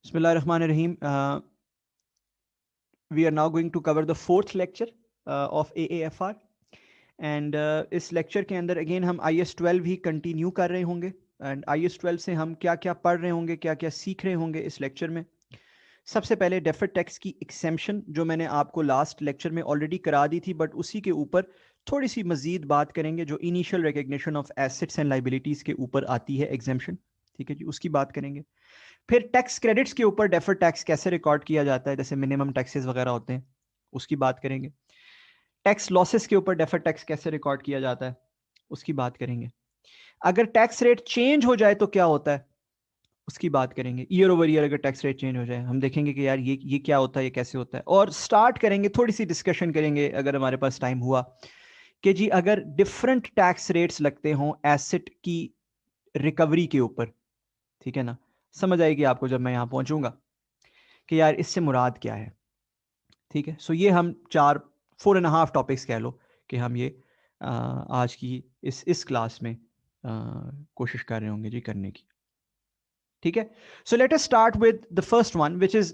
Bismillahirrahmanirrahim. We are now going to cover the fourth lecture of AAFR. And इस lecture के अंदर again हम IS 12 he continue कर रहे होंगे एंड IS 12 से हम क्या क्या पढ़ रहे होंगे, क्या क्या सीख रहे होंगे इस लेक्चर में. सबसे पहले डेफर्ड टैक्स की एक्सेम्पशन जो मैंने आपको लास्ट लेक्चर में ऑलरेडी करा दी थी, बट उसी के ऊपर थोड़ी सी मजीद बात करेंगे जो initial recognition of assets and liabilities के ऊपर आती है एग्जेम्पशन. ठीक है जी, उसकी बात करेंगे. फिर टैक्स क्रेडिट्स के ऊपर डेफर्ड टैक्स कैसे रिकॉर्ड किया जाता है, जैसे मिनिमम टैक्सेस वगैरह होते हैं, उसकी बात करेंगे. टैक्स लॉसेस के ऊपर डेफर्ड टैक्स कैसे रिकॉर्ड किया जाता है, उसकी बात करेंगे. अगर टैक्स रेट चेंज हो जाए तो क्या होता है, उसकी बात करेंगे. ईयर ओवर ईयर अगर टैक्स रेट चेंज हो जाए हम देखेंगे कि यार ये क्या होता है, ये कैसे होता है. और स्टार्ट करेंगे, थोड़ी सी डिस्कशन करेंगे अगर हमारे पास टाइम हुआ कि जी अगर डिफरेंट टैक्स रेट्स लगते हों एसेट की रिकवरी के ऊपर, ठीक है ना, समझ आएगी आपको जब मैं यहां पहुंचूंगा कि यार इससे मुराद क्या है. ठीक है, सो ये हम 4.5 टॉपिक्स कह लो कि हम ये आज की इस क्लास में कोशिश कर रहे होंगे जी करने की. ठीक है, so let us start with the first one which is,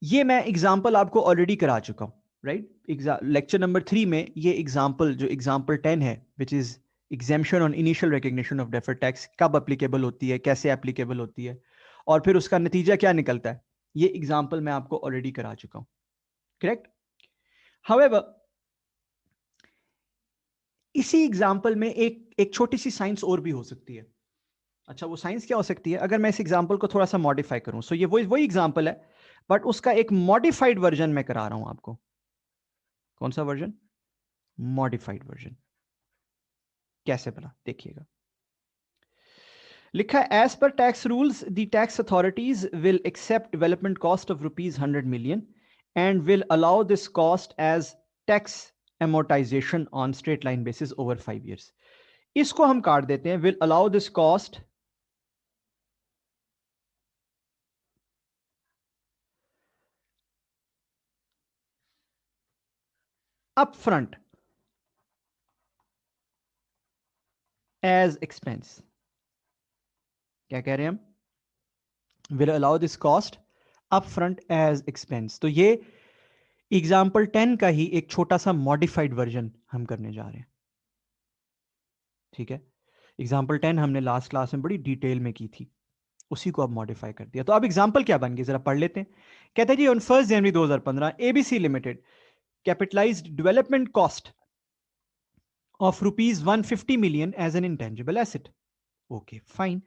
ये मैं एग्जांपल आपको ऑलरेडी करा चुका हूं राइट. लेक्चर नंबर 3 में ये एग्जांपल जो एग्जांपल 10 है which is exemption on initial recognition of deferred tax, कब एप्लीकेबल होती है, कैसे एप्लीकेबल होती है और फिर उसका नतीजा क्या निकलता है, ये एग्जांपल मैं आपको ऑलरेडी करा चुका हूं. करेक्ट. हाउएवर इसी एग्जाम्पल में एक छोटी सी साइंस और भी हो सकती है. अच्छा, वो साइंस क्या हो सकती है, अगर मैं इस एग्जाम्पल को थोड़ा सा मॉडिफाई करूं. सो ये वही एग्जाम्पल है बट उसका एक मॉडिफाइड वर्जन मैं करा रहा हूं आपको. कौन सा वर्जन? Modified version. कैसे बना देखिएगा. लिखा है as per tax rules the tax authorities will accept development cost of ₹100 million and will allow this cost as tax amortization on straight line basis over 5 years. इसको हम काट देते हैं, will allow this cost upfront as expense. क्या कह रहे हैं हम? Will allow this cost upfront as expense. तो ये एग्जाम्पल 10 का ही एक छोटा सा मॉडिफाइड वर्जन हम करने जा रहे हैं. ठीक है, एग्जाम्पल 10 हमने लास्ट क्लास में बड़ी डिटेल में की थी, उसी को अब मॉडिफाई कर दिया. तो अब एग्जाम्पल क्या बन गई जरा पढ़ लेते हैं. कहते हैं जी on 1 January 2015 ABC limited capitalized development cost of rupees 150 million as an intangible asset. Okay, fine.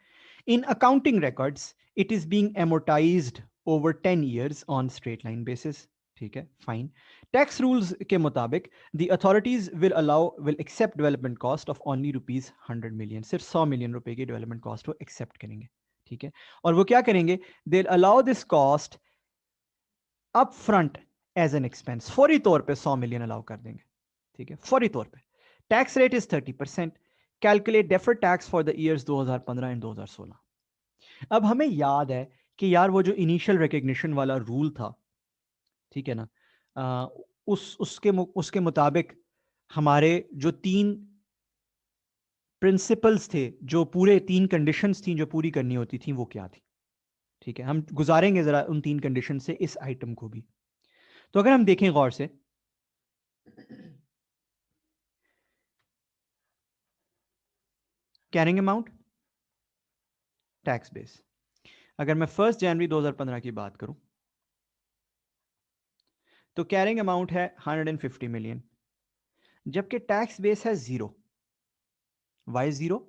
In accounting records, it is being amortized over 10 years on straight line basis. ठीक है, fine. Tax rules के मुताबिक the authorities will accept development cost of only rupees 100 million. सिर्फ 100 million रुपए की development cost वो accept करेंगे. ठीक है, और वो क्या करेंगे, they'll allow this cost up front as an expense. फौरी तौर पे 100 million अलाउ कर देंगे. ठीक है, फौरी तौर पे. Tax rate is 30%. Calculate deferred tax for the years 2015 and 2016. अब हमें याद है कि यार वो जो इनिशियल रिकग्निशन वाला रूल था, ठीक है ना, उसके मुताबिक हमारे जो 3 प्रिंसिपल्स थे, जो पूरे 3 कंडीशंस थी जो पूरी करनी होती थी, वो क्या थी. ठीक है, हम गुजारेंगे जरा उन 3 कंडीशन से इस आइटम को भी. तो अगर हम देखें गौर से, कैरिंग अमाउंट, टैक्स बेस. अगर मैं 1 जनवरी 2015 की बात करूं तो कैरिंग अमाउंट है 150 मिलियन, जबकि टैक्स बेस है 0. वाई 0?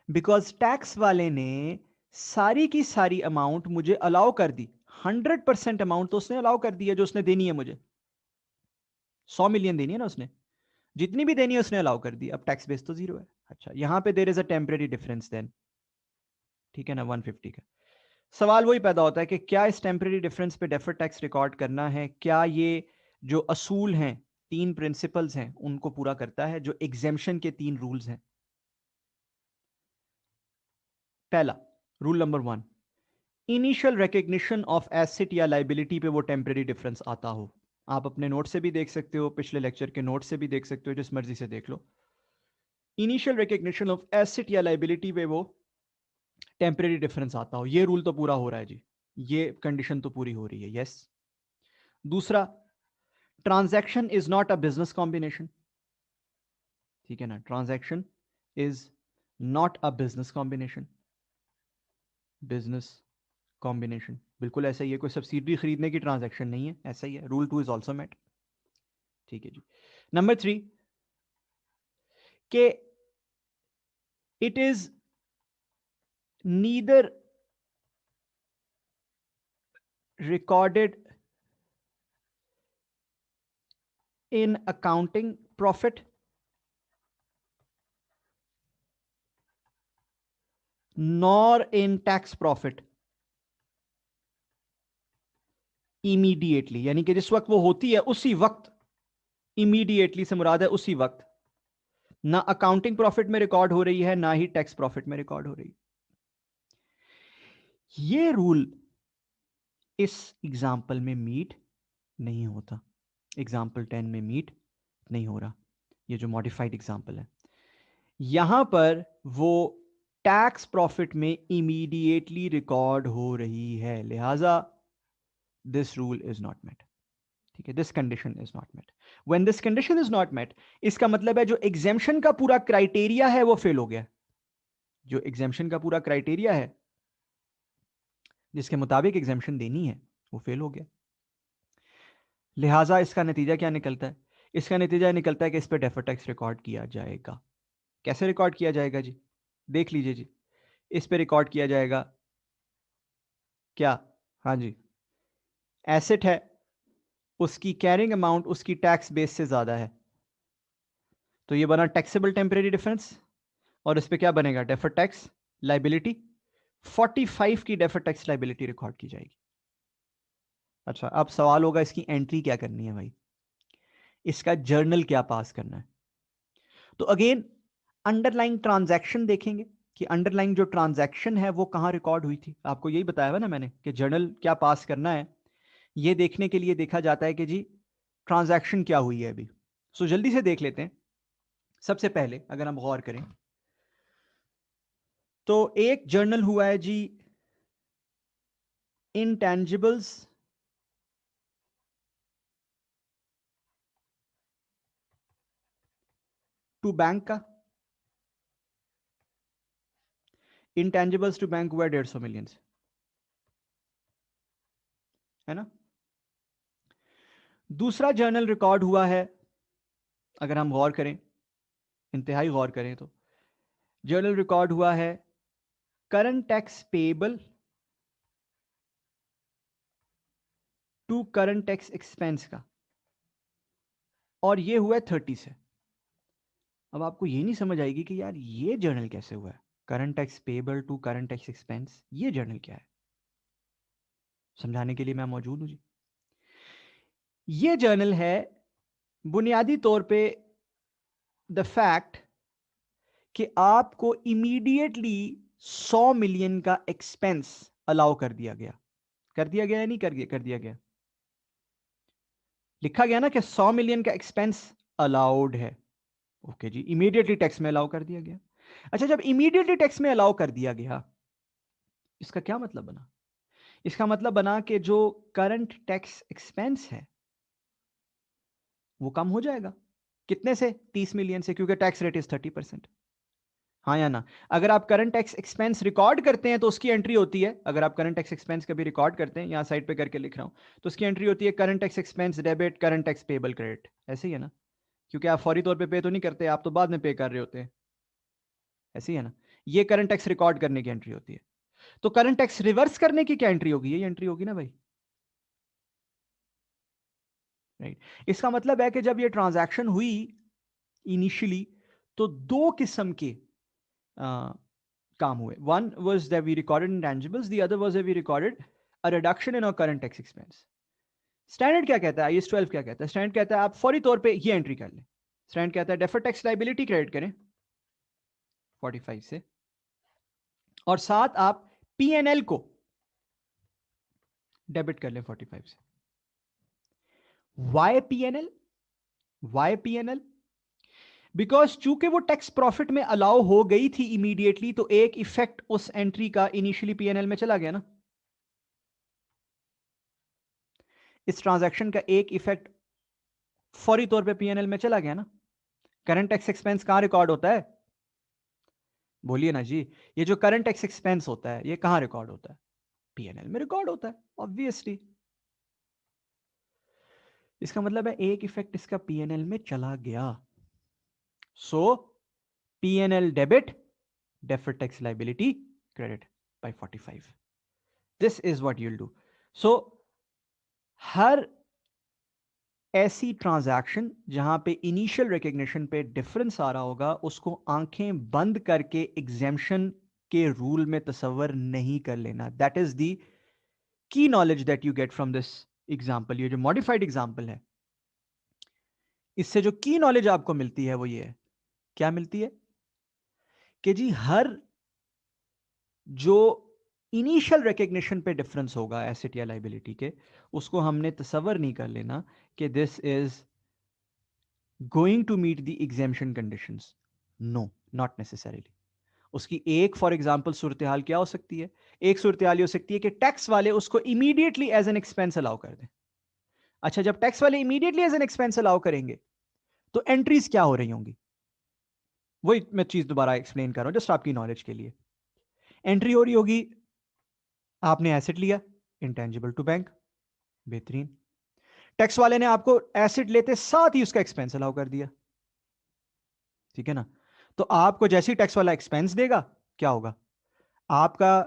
बिकॉज टैक्स वाले ने सारी की सारी अमाउंट मुझे अलाउ कर दी. 100% अमाउंट तो उसने अलाउ कर दी है जो उसने देनी है मुझे. 100 मिलियन देनी है ना उसने, जितनी भी देनी है उसने अलाउ कर दी. अब टैक्स बेस तो 0 है. अच्छा, यहां पे there is a temporary difference then. ठीक है ना, 150 का. सवाल वही पैदा होता है कि क्या इस टेम्परेरी डिफरेंस पे डेफर्ड टैक्स रिकॉर्ड करना है, क्या ये जो असूल हैं, 3 प्रिंसिपल्स हैं, उनको पूरा करता है, जो एग्जेम्पशन के 3 रूल्स हैं. पहला rule number 1, initial recognition of asset या लाइबिलिटी पे वो टेम्परेरी डिफरेंस आता हो. आप अपने नोट से भी देख सकते हो, पिछले लेक्चर के नोट से भी देख सकते हो, जिस मर्जी से देख लो. इनिशियल रिकग्निशन ऑफ एसेट या लाइबिलिटी पे वो टेम्परेरी डिफरेंस आता हो। ये रूल तो पूरा हो रहा है जी, ये कंडीशन तो पूरी हो रही है, यस। दूसरा, transaction is not a business combination, ठीक है ना, transaction is not a business combination, business combination बिल्कुल ऐसा ही है, कोई सब्सिडरी खरीदने की ट्रांजैक्शन नहीं है, ऐसा ही है, रूल 2 इज ऑल्सो मेट, ठीक है जी। नंबर 3 के it is neither recorded in accounting profit nor in tax profit immediately, यानी कि जिस वक्त वो होती है उसी वक्त, immediately से मुराद है उसी वक्त, ना अकाउंटिंग प्रॉफिट में रिकॉर्ड हो रही है ना ही टैक्स प्रॉफिट में रिकॉर्ड हो रही है। ये रूल इस एग्जाम्पल में मीट नहीं होता, एग्जाम्पल 10 में मीट नहीं हो रहा, ये जो मॉडिफाइड एग्जाम्पल है, यहां पर वो टैक्स प्रॉफिट में इमीडिएटली रिकॉर्ड हो रही है, लिहाजा this rule is not met, ठीक है, this condition is not met. When this condition is not met, इसका मतलब है जो एग्जेम्पशन का पूरा क्राइटेरिया है वो फेल हो गया, जो एग्जेम्पशन का पूरा क्राइटेरिया है जिसके मुताबिक एग्जेम्पशन देनी है वो फेल हो गया। लिहाजा इसका नतीजा क्या निकलता है? इसका नतीजा निकलता है कि इस पर डेफर्ड टैक्स रिकॉर्ड किया जाएगा। कैसे रिकॉर्ड किया जाएगा जी? देख लीजिए जी, इस पे रिकॉर्ड किया जाएगा क्या? हाँ जी, एसेट है, उसकी कैरिंग अमाउंट उसकी टैक्स बेस से ज्यादा है, तो ये बना टैक्सेबल टेम्परेरी डिफरेंस, और इस पे क्या बनेगा? Deferred tax liability. 45 की डेफर्ड टैक्स लाइबिलिटी रिकॉर्ड की जाएगी। अच्छा, अब सवाल होगा इसकी एंट्री क्या करनी है भाई, इसका जर्नल क्या पास करना है? तो अगेन अंडरलाइंग ट्रांजैक्शन देखेंगे कि अंडरलाइंग जो ट्रांजैक्शन है वो कहां रिकॉर्ड हुई थी। आपको यही बताया हुआ ना मैंने कि जर्नल क्या पास करना है, ये देखने के लिए देखा जाता है कि जी ट्रांजैक्शन क्या हुई है अभी। सो जल्दी से देख लेते हैं। सबसे पहले अगर हम गौर करें तो एक जर्नल हुआ है जी इंटेंजिबल्स टू बैंक का, इंटेंजिबल्स टू बैंक हुआ 150 मिलियन, है ना। दूसरा जर्नल रिकॉर्ड हुआ है, अगर हम गौर करें, इंतहाई गौर करें, तो जर्नल रिकॉर्ड हुआ है current tax payable to current tax expense का, और ये हुआ है 30 से। अब आपको ये नहीं समझ आएगी कि यार ये जर्नल कैसे हुआ है, current tax payable to current tax expense, ये जर्नल क्या है? समझाने के लिए मैं मौजूद हूं जी। ये जर्नल है बुनियादी तौर पे द फैक्ट कि आपको इमीडिएटली 100 मिलियन का एक्सपेंस अलाउ कर दिया गया। कर दिया गया या नहीं कर दिया गया? लिखा गया ना कि 100 मिलियन का एक्सपेंस अलाउड है। ओके जी, इमीडिएटली टैक्स में अलाउ कर दिया गया। अच्छा, जब इमीडिएटली टैक्स में अलाउ कर दिया गया, इसका क्या मतलब बना? इसका मतलब बना कि जो करंट टैक्स एक्सपेंस है वो कम हो जाएगा। कितने से? 30 मिलियन से, क्योंकि टैक्स रेट इज 30%। हाँ या ना? अगर आप करंट टैक्स एक्सपेंस रिकॉर्ड करते हैं तो उसकी एंट्री होती है, अगर आप करंट टैक्स एक्सपेंस कभी रिकॉर्ड करते हैं, यहां साइड पे करके लिख रहा हूं, तो उसकी एंट्री होती है current tax expense debit current tax payable credit, ऐसे ही है ना? क्योंकि आप फौरी तौर पे पे तो नहीं करते, आप तो बाद में पे कर रहे होते हैं, ऐसे ही है ना? ये करंट टैक्स रिकॉर्ड करने की एंट्री होती है। तो करंट टैक्स रिवर्स करने की क्या एंट्री होगी? ये एंट्री होगी ना भाई, राइट। इसका मतलब है कि जब ये ट्रांजैक्शन हुई इनिशियली, तो दो किस्म के काम हुए। One was that we recorded intangibles, the other was that we recorded a reduction in our current tax expense. Standard क्या कहता है? आईएस 12 क्या कहता है? स्टैंडर्ड कहता है आप फौरी तौर पे ये एंट्री कर लें। स्टैंडर्ड कहता है डेफर्ड टैक्स लायबिलिटी क्रेडिट करें 45 से, और साथ आप पीएनएल को डेबिट कर लें 45 से। Why P&L? Why P&L? Because चूंकि वो टैक्स प्रॉफिट में अलाउ हो गई थी इमीडिएटली, तो एक इफेक्ट उस एंट्री का इनिशियली पीएनएल में चला गया ना। इस ट्रांजैक्शन का एक इफेक्ट फौरी तौर पे पीएनएल में चला गया ना। करंट टैक्स एक्सपेंस कहां रिकॉर्ड होता है? बोलिए ना जी। ये जो करंट टैक्स एक्सपेंस होता है ये कहां रिकॉर्ड होता है? पीएनएल में रिकॉर्ड होता है ऑब्वियसली। इसका मतलब है एक इफेक्ट इसका पीएनएल में चला गया। सो PNL debit, deferred tax liability credit by 45. This is what you'll do. So हर ऐसी ट्रांजैक्शन जहां पे इनिशियल रिकग्निशन पे डिफरेंस आ रहा होगा उसको आंखें बंद करके एग्जेम्पशन के रूल में तस्वर नहीं कर लेना। That is the key knowledge that you get from this example. ये जो मॉडिफाइड एग्जाम्पल है, इससे जो की नॉलेज आपको मिलती है वो ये है, क्या मिलती है कि जी हर जो इनिशियल रिकग्निशन पे डिफरेंस होगा एसेट या लाइबिलिटी के, उसको हमने तस्वर नहीं कर लेना कि this is going to meet the exemption conditions. No, not necessarily. उसकी एक फॉर एग्जांपल सूरत हाल क्या हो सकती है? एक सूरत हाल हो सकती है कि टैक्स वाले उसको immediately as an expense allow कर दें। अच्छा, जब टैक्स वाले immediately as an expense allow करेंगे तो एंट्रीज क्या हो रही होंगी? वही मैं चीज दोबारा एक्सप्लेन कर रहा हूं जस्ट आपकी नॉलेज के लिए। एंट्री हो रही होगी, आपने एसेट लिया इंटेंजिबल टू बैंक, बेहतरीन। टैक्स वाले ने आपको एसेट लेते साथ ही उसका एक्सपेंस अलाउ कर दिया, ठीक है ना। तो आपको जैसे ही टैक्स वाला एक्सपेंस देगा, क्या होगा? आपका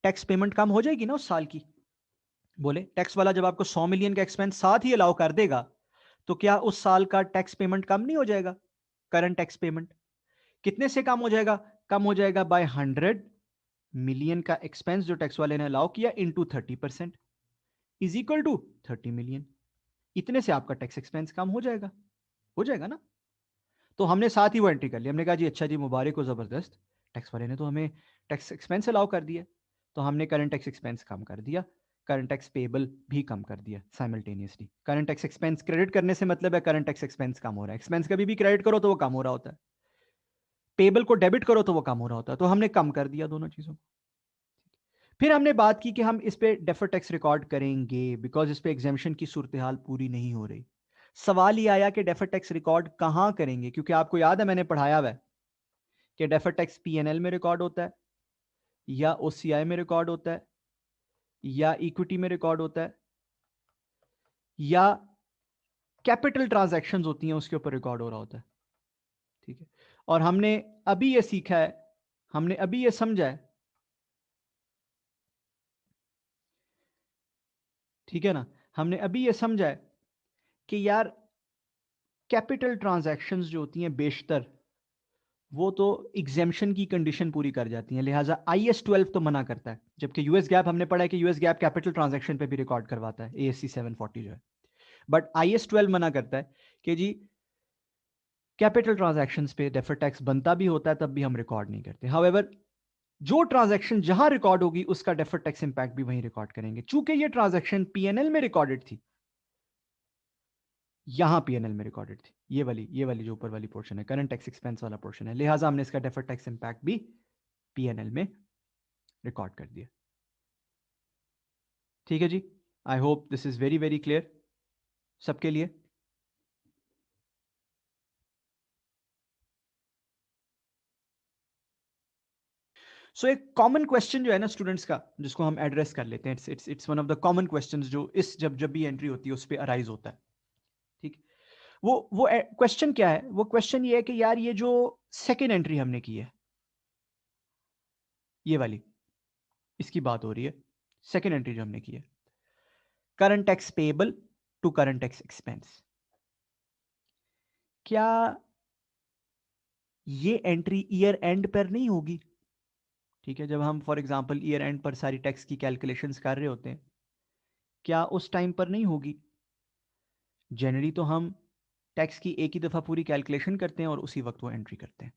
टैक्स पेमेंट कम हो जाएगी ना उस साल की। बोले टैक्स वाला जब आपको 100 मिलियन का एक्सपेंस साथ ही अलाउ कर देगा, तो क्या उस साल का टैक्स पेमेंट कम नहीं हो जाएगा? करंट टैक्स पेमेंट कितने से कम हो जाएगा? कम हो जाएगा बाय 100 मिलियन का एक्सपेंस जो टैक्स वाले ने अलाउ किया into 30% is equal to 30 million. इतने से आपका टैक्स एक्सपेंस कम हो जाएगा ना। तो हमने साथ ही वो एंट्री कर ली। हमने कहा जी अच्छा जी, मुबारक हो, जबरदस्त, टैक्स वाले ने तो हमें टैक्स एक्सपेंस अलाउ कर दिया। तो हमने करंट टैक्स एक्सपेंस कम कर दिया, करंट टैक्स पेबल भी कम कर दिया simultaneously. Current tax expense credit करने से मतलब है करंट टैक्स एक्सपेंस कम हो रहा है। एक्सपेंस कभी भी क्रेडिट करो तो वो कम हो रहा होता है, पेबल को डेबिट करो तो वो कम हो रहा होता है। तो हमने कम कर दिया दोनों चीजों को। फिर हमने बात की कि हम इस पे डेफर टैक्स रिकॉर्ड करेंगे बिकॉज इस पे एग्जेम्पशन की सूरत हाल पूरी नहीं हो रही। सवाल ये आया कि डेफर टैक्स रिकॉर्ड कहां करेंगे, क्योंकि आपको याद है मैंने पढ़ाया हुआ है कि डेफर टैक्स पीएनएल में रिकॉर्ड होता है, या ओसीआई में रिकॉर्ड होता है, या इक्विटी में रिकॉर्ड होता है, या कैपिटल ट्रांजैक्शंस होती हैं उसके ऊपर रिकॉर्ड हो रहा होता है, ठीक है। और हमने अभी ये सीखा है, हमने अभी ये समझा है, ठीक है ना, हमने अभी ये समझा है कि यार कैपिटल ट्रांजैक्शंस जो होती हैं बेशतर वो तो एग्जेम्पशन की कंडीशन पूरी कर जाती हैं, लिहाजा आईएस 12 तो मना करता है। जबकि यूएस गैप हमने पढ़ा है कि यूएस गैप कैपिटल ट्रांजैक्शन पे भी रिकॉर्ड करवाता है, एएससी 740 जो है। बट आईएस 12 मना करता है कि जी कैपिटल ट्रांजैक्शंस पे डेफर्ड टैक्स बनता भी होता है तब भी हम रिकॉर्ड नहीं करते। हाउएवर जो ट्रांजैक्शन जहां रिकॉर्ड होगी उसका डेफर्ड टैक्स इंपैक्ट भी वहीं रिकॉर्ड करेंगे। चूंकि ये ट्रांजैक्शन पीएनएल में रिकॉर्डेड थी, यहां पीएनएल में रिकॉर्डेड थी, ये वाली जो ऊपर वाली पोर्शन है करंट टैक्स एक्सपेंस वाला पोर्शन है, लिहाजा हमने इसका डेफर्ड टैक्स इंपैक्ट भी पीएनएल में रिकॉर्ड कर दिया। ठीक है जी, I hope this is very very clear सबके लिए। सो एक कॉमन क्वेश्चन जो है ना स्टूडेंट्स का, जिसको हम एड्रेस कर लेते हैं, it's one of the common questions जो इस जब भी एंट्री होती है उस पर अराइज होता है, ठीक। वो क्वेश्चन क्या है? वो क्वेश्चन ये है कि यार ये जो सेकेंड एंट्री हमने की है, ये वाली, इसकी बात हो रही है। सेकेंड एंट्री जो हमने की है, current tax payable to current tax expense, क्या ये एंट्री ईयर एंड पर नहीं होगी? ठीक है, जब हम फॉर एग्जांपल ईयर एंड पर सारी टैक्स की कैलकुलेशंस कर रहे होते हैं, क्या उस टाइम पर नहीं होगी? जनरली तो हम टैक्स की एक ही दफ़ा पूरी कैलकुलेशन करते हैं और उसी वक्त वो एंट्री करते हैं,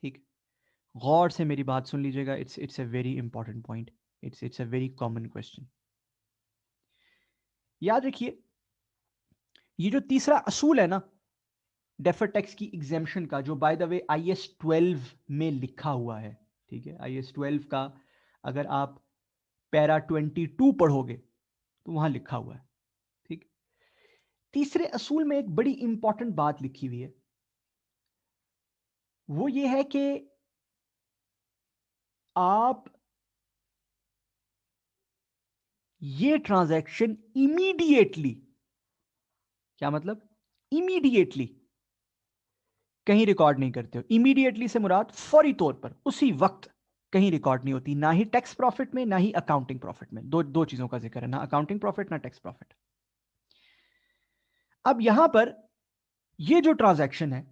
ठीक। गौर से मेरी बात सुन लीजिएगा, it's a very important point, it's a very common question. याद रखिए, ये जो तीसरा असूल है ना, डेफर्ड टैक्स की एग्जेम्पशन का, जो बाय द वे IAS 12 में लिखा हुआ है, ठीक है, IAS 12 का अगर आप पैरा 22 पढ़ोगे तो वहां लिखा हुआ है, ठीक। तीसरे असूल में एक बड़ी इंपॉर्टेंट बात लिखी हुई है, वो ये है कि आप ये ट्रांजैक्शन इमीडिएटली, क्या मतलब, इमीडिएटली कहीं रिकॉर्ड नहीं करते हो। इमीडिएटली से मुराद फौरी तौर पर उसी वक्त कहीं रिकॉर्ड नहीं होती, ना ही टैक्स प्रॉफिट में ना ही अकाउंटिंग प्रॉफिट में। दो दो चीजों का जिक्र है, ना अकाउंटिंग प्रॉफिट ना टैक्स प्रॉफिट। अब यहां पर ये जो ट्रांजैक्शन है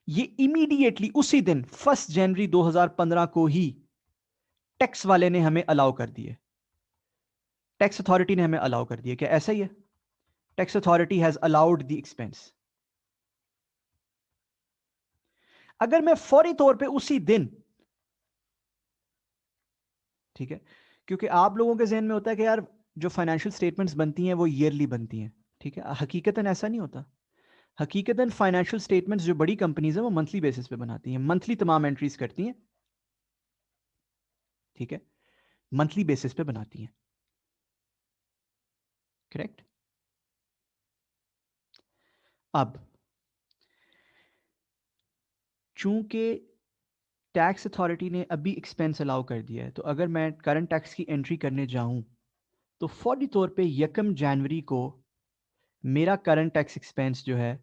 ये इमीडिएटली उसी दिन 1 जनवरी 2015 को ही टैक्स वाले ने हमें अलाउ कर दिए, टैक्स अथॉरिटी ने हमें अलाउ कर दिया। क्या ऐसा ही है? Tax authority has allowed the expense. अगर मैं फौरी तौर पे उसी दिन, ठीक है, क्योंकि आप लोगों के जहन में होता है कि यार जो फाइनेंशियल स्टेटमेंट्स बनती हैं वो ईयरली बनती हैं, ठीक है, हकीकतन ऐसा नहीं होता। हकीकतन फाइनेंशियल स्टेटमेंट्स जो बड़ी कंपनीज हैं वो मंथली बेसिस पे बनाती हैं, मंथली तमाम एंट्रीज करती हैं, ठीक है, मंथली बेसिस पे बनाती हैं, करेक्ट। अब चूंकि टैक्स अथॉरिटी ने अभी एक्सपेंस अलाउ कर दिया है, तो अगर मैं करंट टैक्स की एंट्री करने जाऊं तो फौरी तौर पे 1 जनवरी को मेरा करंट टैक्स एक्सपेंस जो है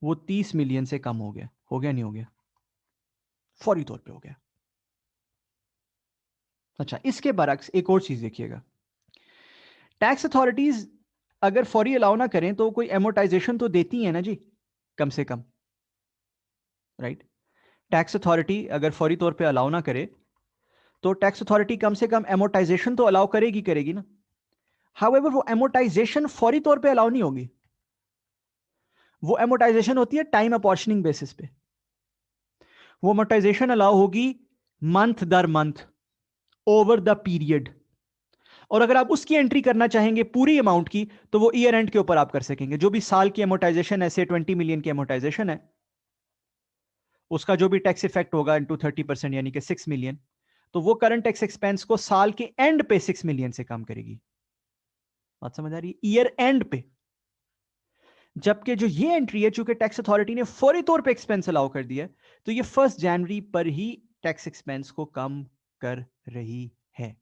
वो 30 मिलियन से कम हो गया। हो गया नहीं हो गया? फौरी तौर पे हो गया। अच्छा, इसके बरक्स एक और चीज देखिएगा, टैक्स अथॉरिटीज अगर फौरी अलाउ ना करें तो कोई एमोटाइजेशन तो देती है ना जी, कम से कम, राइट। टैक्स अथॉरिटी अगर फौरी तौर पे अलाउ ना करे तो टैक्स अथॉरिटी कम से कम एमोटाइजेशन तो अलाउ करेगी, करेगी ना। हाउएवर वो एमोटाइजेशन फौरी तौर पे अलाउ नहीं होगी, वो एमोटाइजेशन होती है टाइम अपॉर्चनिंग बेसिस पे। वो एमोटाइजेशन अलाउ होगी मंथ दर मंथ, ओवर द पीरियड। और अगर आप उसकी एंट्री करना चाहेंगे पूरी अमाउंट की तो वो ईयर एंड के ऊपर आप कर सकेंगे। जो भी साल की एमोटाइजेशन है, से 20 मिलियन की एमोटाइजेशन है, उसका जो भी टैक्स इफेक्ट होगा इनटू 30% यानी कि 6 मिलियन, तो वो करंट टैक्स एक्सपेंस को साल के एंड पे 6 मिलियन से कम करेगी। बात समझ आ रही है? ईयर एंड पे। जबकि जो ये एंट्री है, चूंकि टैक्स अथॉरिटी ने फौरी तौर पे एक्सपेंस अलाउ कर दिया, तो ये 1 जनवरी पर ही टैक्स एक्सपेंस को कम कर रही है।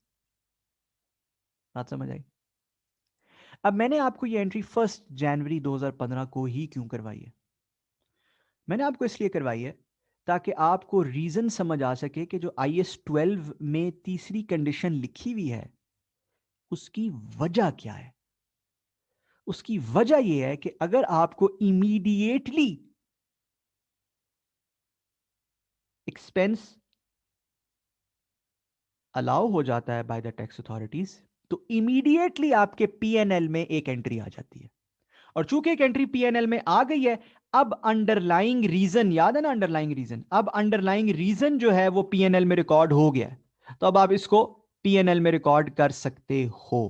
बात समझ आई? अब मैंने आपको ये एंट्री 1 जनवरी 2015 को ही क्यों करवाई है? मैंने आपको इसलिए करवाई है ताकि आपको रीजन समझ आ सके कि जो IAS 12 में तीसरी कंडीशन लिखी हुई है उसकी वजह क्या है। उसकी वजह यह है कि अगर आपको इमीडिएटली एक्सपेंस अलाउ हो जाता है बाय द टैक्स अथॉरिटीज, तो इमीडिएटली आपके PNL में एक एंट्री आ जाती है। और चूंकि एक एंट्री PNL में आ गई है, अब अंडरलाइंग रीजन, याद है ना अंडरलाइंग रीजन, अब अंडरलाइंग रीजन जो है वो PNL में रिकॉर्ड हो गया है, तो अब आप इसको PNL में रिकॉर्ड कर सकते हो।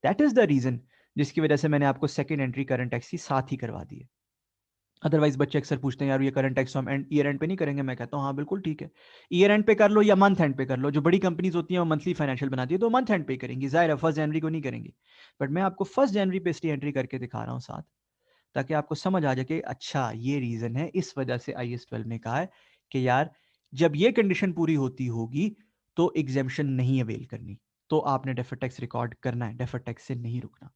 दैट इज द रीजन जिसकी वजह से मैंने आपको सेकंड एंट्री करंट टैक्स की साथ ही करवा दी है। अदरवाइज बच्चे अक्सर पूछते हैं यार ये करंट टैक्स हम ईयर एंड पे नहीं करेंगे। मैं कहता हूँ हाँ बिल्कुल ठीक है, ईयर एंड पे कर लो या मंथ एंड पे कर लो। जो बड़ी कंपनीज होती हैं वो मंथली फाइनेंशियल बनाती है तो मंथ एंड पे करेंगी, जाहिर है 1 जनवरी को नहीं करेंगी। बट मैं आपको 1 जनवरी पे इसकी एंट्री करके दिखा रहा हूँ साथ, ताकि आपको समझ आ जाए कि अच्छा ये रीजन है, इस वजह से IAS 12 ने कहा है कि यार जब ये कंडीशन पूरी होती होगी तो एग्जेम्पशन नहीं अवेल करनी, तो आपने डेफर्ड टैक्स रिकॉर्ड करना है, डेफर्ड टैक्स से नहीं रुकना।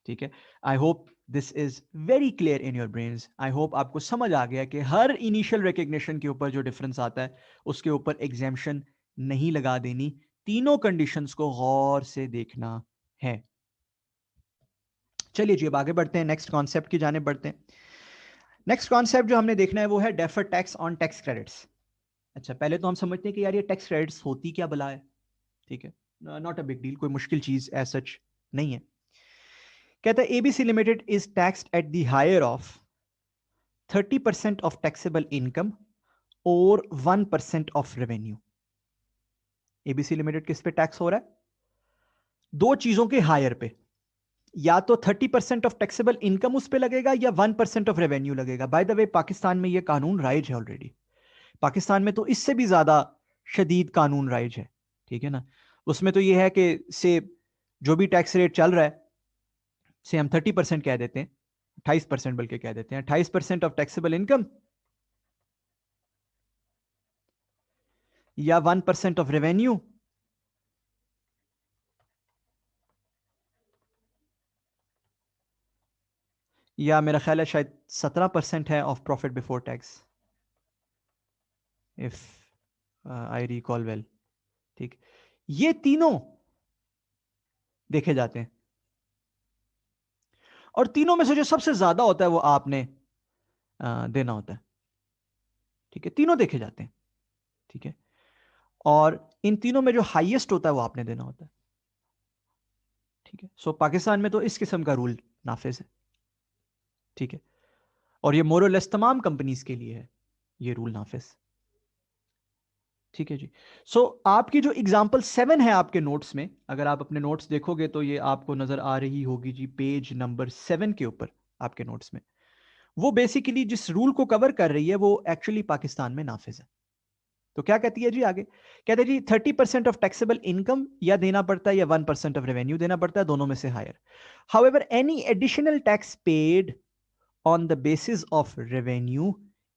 ठीक है, I hope this is very clear in your brains. I hope आपको समझ आ गया कि हर इनिशियल रिकग्निशन के ऊपर जो डिफरेंस आता है उसके ऊपर एग्जेम्पशन नहीं लगा देनी, तीनों कंडीशंस को गौर से देखना है। चलिए जी अब आगे बढ़ते हैं, नेक्स्ट कॉन्सेप्ट की जाने बढ़ते हैं। नेक्स्ट कॉन्सेप्ट जो हमने देखना है वो है deferred tax on tax credits. अच्छा, पहले तो हम समझते हैं कि यार ये टैक्स क्रेडिट्स होती क्या भला है। ठीक है, नॉट अ बिग डील, कोई मुश्किल चीज एज सच नहीं है। कहता है ABC limited is taxed at the higher of 30% of taxable income और 1% ऑफ रेवेन्यू। ABC लिमिटेड किस पे टैक्स हो रहा है? दो चीजों के हायर पे। या तो 30% ऑफ टैक्सेबल इनकम उस पर लगेगा या 1% ऑफ रेवेन्यू लगेगा। बाय द वे पाकिस्तान में यह कानून राइज है ऑलरेडी, पाकिस्तान में तो इससे भी ज्यादा शदीद कानून राइज है, ठीक है ना। उसमें तो यह है कि से जो भी टैक्स रेट चल रहा है, से हम 30% कह देते हैं, 28% बल्कि कह देते हैं, 28% ऑफ टैक्सेबल इनकम या 1% ऑफ रेवेन्यू या मेरा ख्याल है शायद 17% है of profit before tax, if I recall well. ठीक, ये तीनों देखे जाते हैं और तीनों में से जो सबसे ज्यादा होता है वो आपने देना होता है। ठीक है, तीनों देखे जाते हैं। ठीक है, और इन तीनों में जो हाईएस्ट होता है वो आपने देना होता है। ठीक है, सो पाकिस्तान में तो इस किस्म का रूल नाफिज है। ठीक है, और ये मोरलेस तमाम कंपनीज के लिए है ये रूल नाफिज। ठीक है जी। सो आपकी जो एग्जांपल 7 है आपके नोट्स में, अगर आप अपने नोट्स देखोगे तो ये आपको नजर आ रही होगी जी, पेज नंबर 7 के ऊपर आपके नोट्स में। वो बेसिकली जिस रूल को कवर कर रही है वो एक्चुअली पाकिस्तान में नाफिज है। तो क्या कहती है जी आगे, कहते हैं जी 30% ऑफ टैक्सेबल इनकम या देना पड़ता है या 1% ऑफ रेवेन्यू देना पड़ता है, दोनों में से higher. However any additional tax paid on the basis of revenue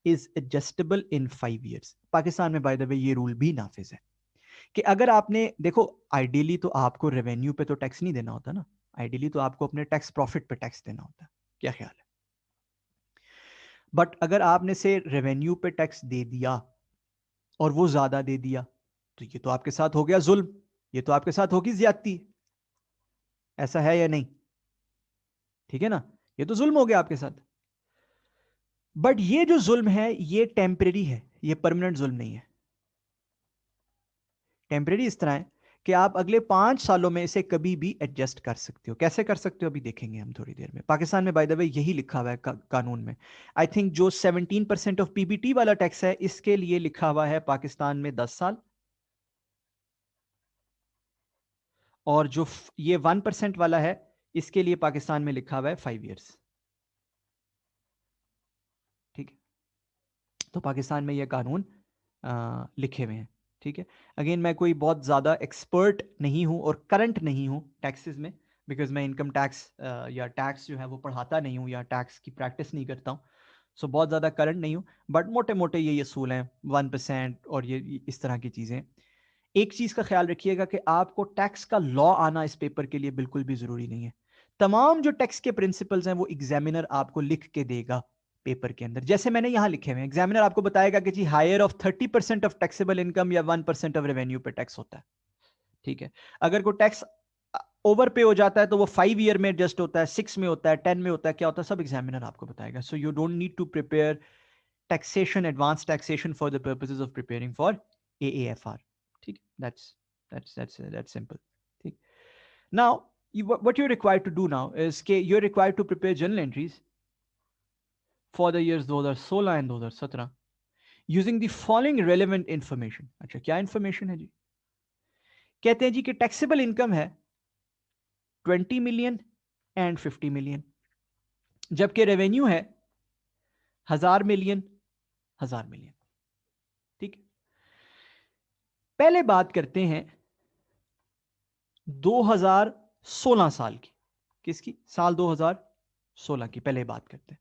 is adjustable in 5 years. Pakistan में बाय द वे ये रूल भी नाफिज है कि अगर आपने देखो, आइडियली तो आपको रेवेन्यू पे तो टैक्स नहीं देना होता ना, आइडियली तो आपको अपने टैक्स प्रॉफिट पे टैक्स देना होता है, क्या ख्याल है। बट अगर आपने से रेवेन्यू पे टैक्स दे दिया और वो ज्यादा दे दिया तो ये तो आपके साथ हो गया जुल्म, ये तो आपके साथ होगी ज्यादती। ऐसा है या नहीं? ठीक है ना, ये तो जुल्म हो गया आपके साथ। बट ये जो जुल्म है ये टेम्परेरी है, ये परमानेंट जुल्म नहीं है। टेम्परेरी इस तरह है कि आप अगले 5 सालों में इसे कभी भी एडजस्ट कर सकते हो। कैसे कर सकते हो अभी देखेंगे हम थोड़ी देर में। पाकिस्तान में बाय द वे यही लिखा हुआ है कानून में। आई थिंक जो 17% ऑफ पीबीटी वाला टैक्स है इसके लिए लिखा हुआ है पाकिस्तान में 10 साल, और जो ये 1% वाला है इसके लिए पाकिस्तान में लिखा हुआ है 5 ईयर्स। ठीक है, तो पाकिस्तान में ये कानून लिखे हुए हैं। ठीक है, अगेन मैं कोई बहुत ज़्यादा एक्सपर्ट नहीं हूँ और करंट नहीं हूँ टैक्सेस में, बिकॉज मैं इनकम टैक्स या टैक्स जो है वो पढ़ाता नहीं हूँ या टैक्स की प्रैक्टिस नहीं करता हूँ। सो बहुत ज़्यादा करंट नहीं हूँ, बट मोटे मोटे ये असूल हैं 1% और ये इस तरह की चीज़ें। एक चीज़ का ख्याल रखिएगा कि आपको टैक्स का लॉ आना इस पेपर के लिए बिल्कुल भी ज़रूरी नहीं है। तमाम जो टैक्स के प्रिंसिपल्स हैं वो एग्जामिनर आपको लिख के देगा पेपर के अंदर, जैसे मैंने यहां लिखे हुए हैं। एग्जामिनर आपको बताएगा कि जी higher of 30% of taxable income या 1% ऑफ रेवेन्यू पे टैक्स होता है। ठीक है, अगर कोई टैक्स ओवर पे हो जाता है तो वो 5 ईयर में एडजस्ट होता है, 6 में होता है, 10 में होता है, क्या होता है, सब एग्जामिनर आपको बताएगा। So you don't need to prepare taxation, advance taxation for the purposes of preparing for AAFR। ठीक, that's simple। ठीक, now what you're required to do now is कि you're required to prepare journal entries for the years 2016 and 2017 using the following relevant information। अच्छा, क्या information है जी? कहते हैं जी कि taxable income है 20 मिलियन एंड 50 मिलियन, जबकि रेवेन्यू है 1000 मिलियन, 1000 मिलियन। ठीक, पहले बात करते हैं 2016 साल की। किसकी? साल 2016 की पहले बात करते हैं।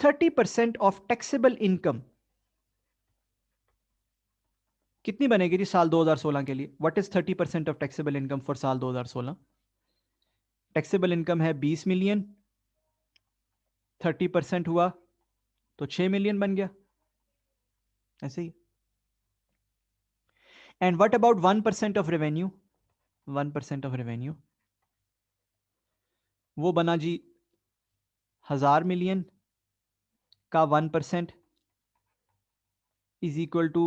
30% ऑफ टैक्सेबल इनकम कितनी बनेगी जी साल 2016 के लिए? What is 30% of taxable income for साल 2016? टैक्सेबल इनकम है 20 मिलियन, 30% हुआ तो 6 मिलियन बन गया, ऐसे ही। And what about 1% of revenue? 1% of revenue वो बना जी 1000 मिलियन का 1% इज इक्वल टू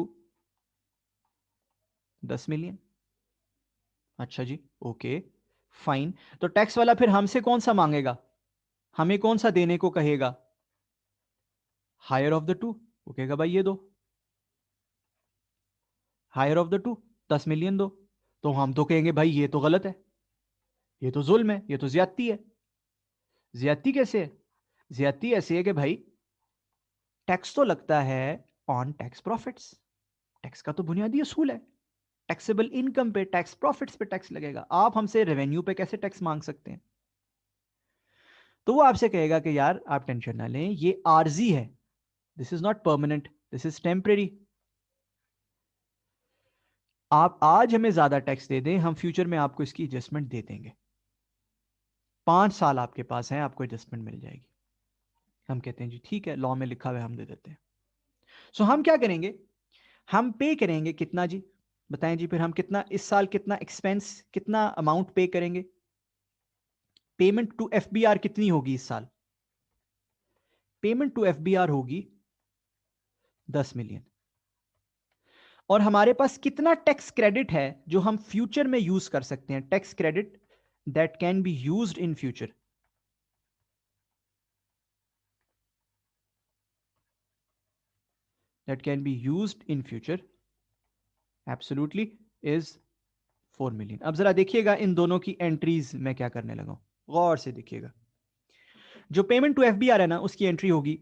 10 मिलियन। अच्छा जी, ओके, फाइन। तो टैक्स वाला फिर हमसे कौन सा मांगेगा? हमें कौन सा देने को कहेगा? Higher of the two. वो कहेगा भाई ये दो, higher of the two 10 million दो। तो हम तो कहेंगे भाई ये तो गलत है, ये तो जुल्म है, ये तो ज्यादती है। ज्यादती कैसे है? ज्यादती ऐसे है कि भाई टैक्स तो लगता है ऑन टैक्स प्रॉफिट्स, टैक्स का तो बुनियादी असूल है, टैक्सेबल इनकम पे टैक्स, प्रॉफिट्स पे टैक्स लगेगा। आप हमसे रेवेन्यू पे कैसे टैक्स मांग सकते हैं? तो वो आपसे कहेगा कि यार आप टेंशन ना लें, ये आरजी है, this is not permanent, this is temporary. आप आज हमें ज्यादा टैक्स दे दें, हम फ्यूचर में आपको इसकी एडजस्टमेंट दे देंगे। 5 साल आपके पास है, आपको एडजस्टमेंट मिल जाएगी। हम कहते हैं जी ठीक है, लॉ में लिखा हुआ है, हम दे देते हैं। सो हम क्या करेंगे, हम पे करेंगे कितना जी, बताएं जी, फिर हम कितना इस साल, कितना एक्सपेंस, कितना अमाउंट पे करेंगे? पेमेंट टू एफबीआर कितनी होगी इस साल? पेमेंट टू एफबीआर होगी 10 मिलियन। और हमारे पास कितना टैक्स क्रेडिट है जो हम फ्यूचर में यूज कर सकते हैं? Tax credit that can be used in future, that can be used in future absolutely is 4 million। अब जरा देखिएगा इन दोनों की एंट्रीज मैं क्या करने लगा हूं, गौर से देखिएगा। जो पेमेंट टू एफबीआर है ना, उसकी एंट्री होगी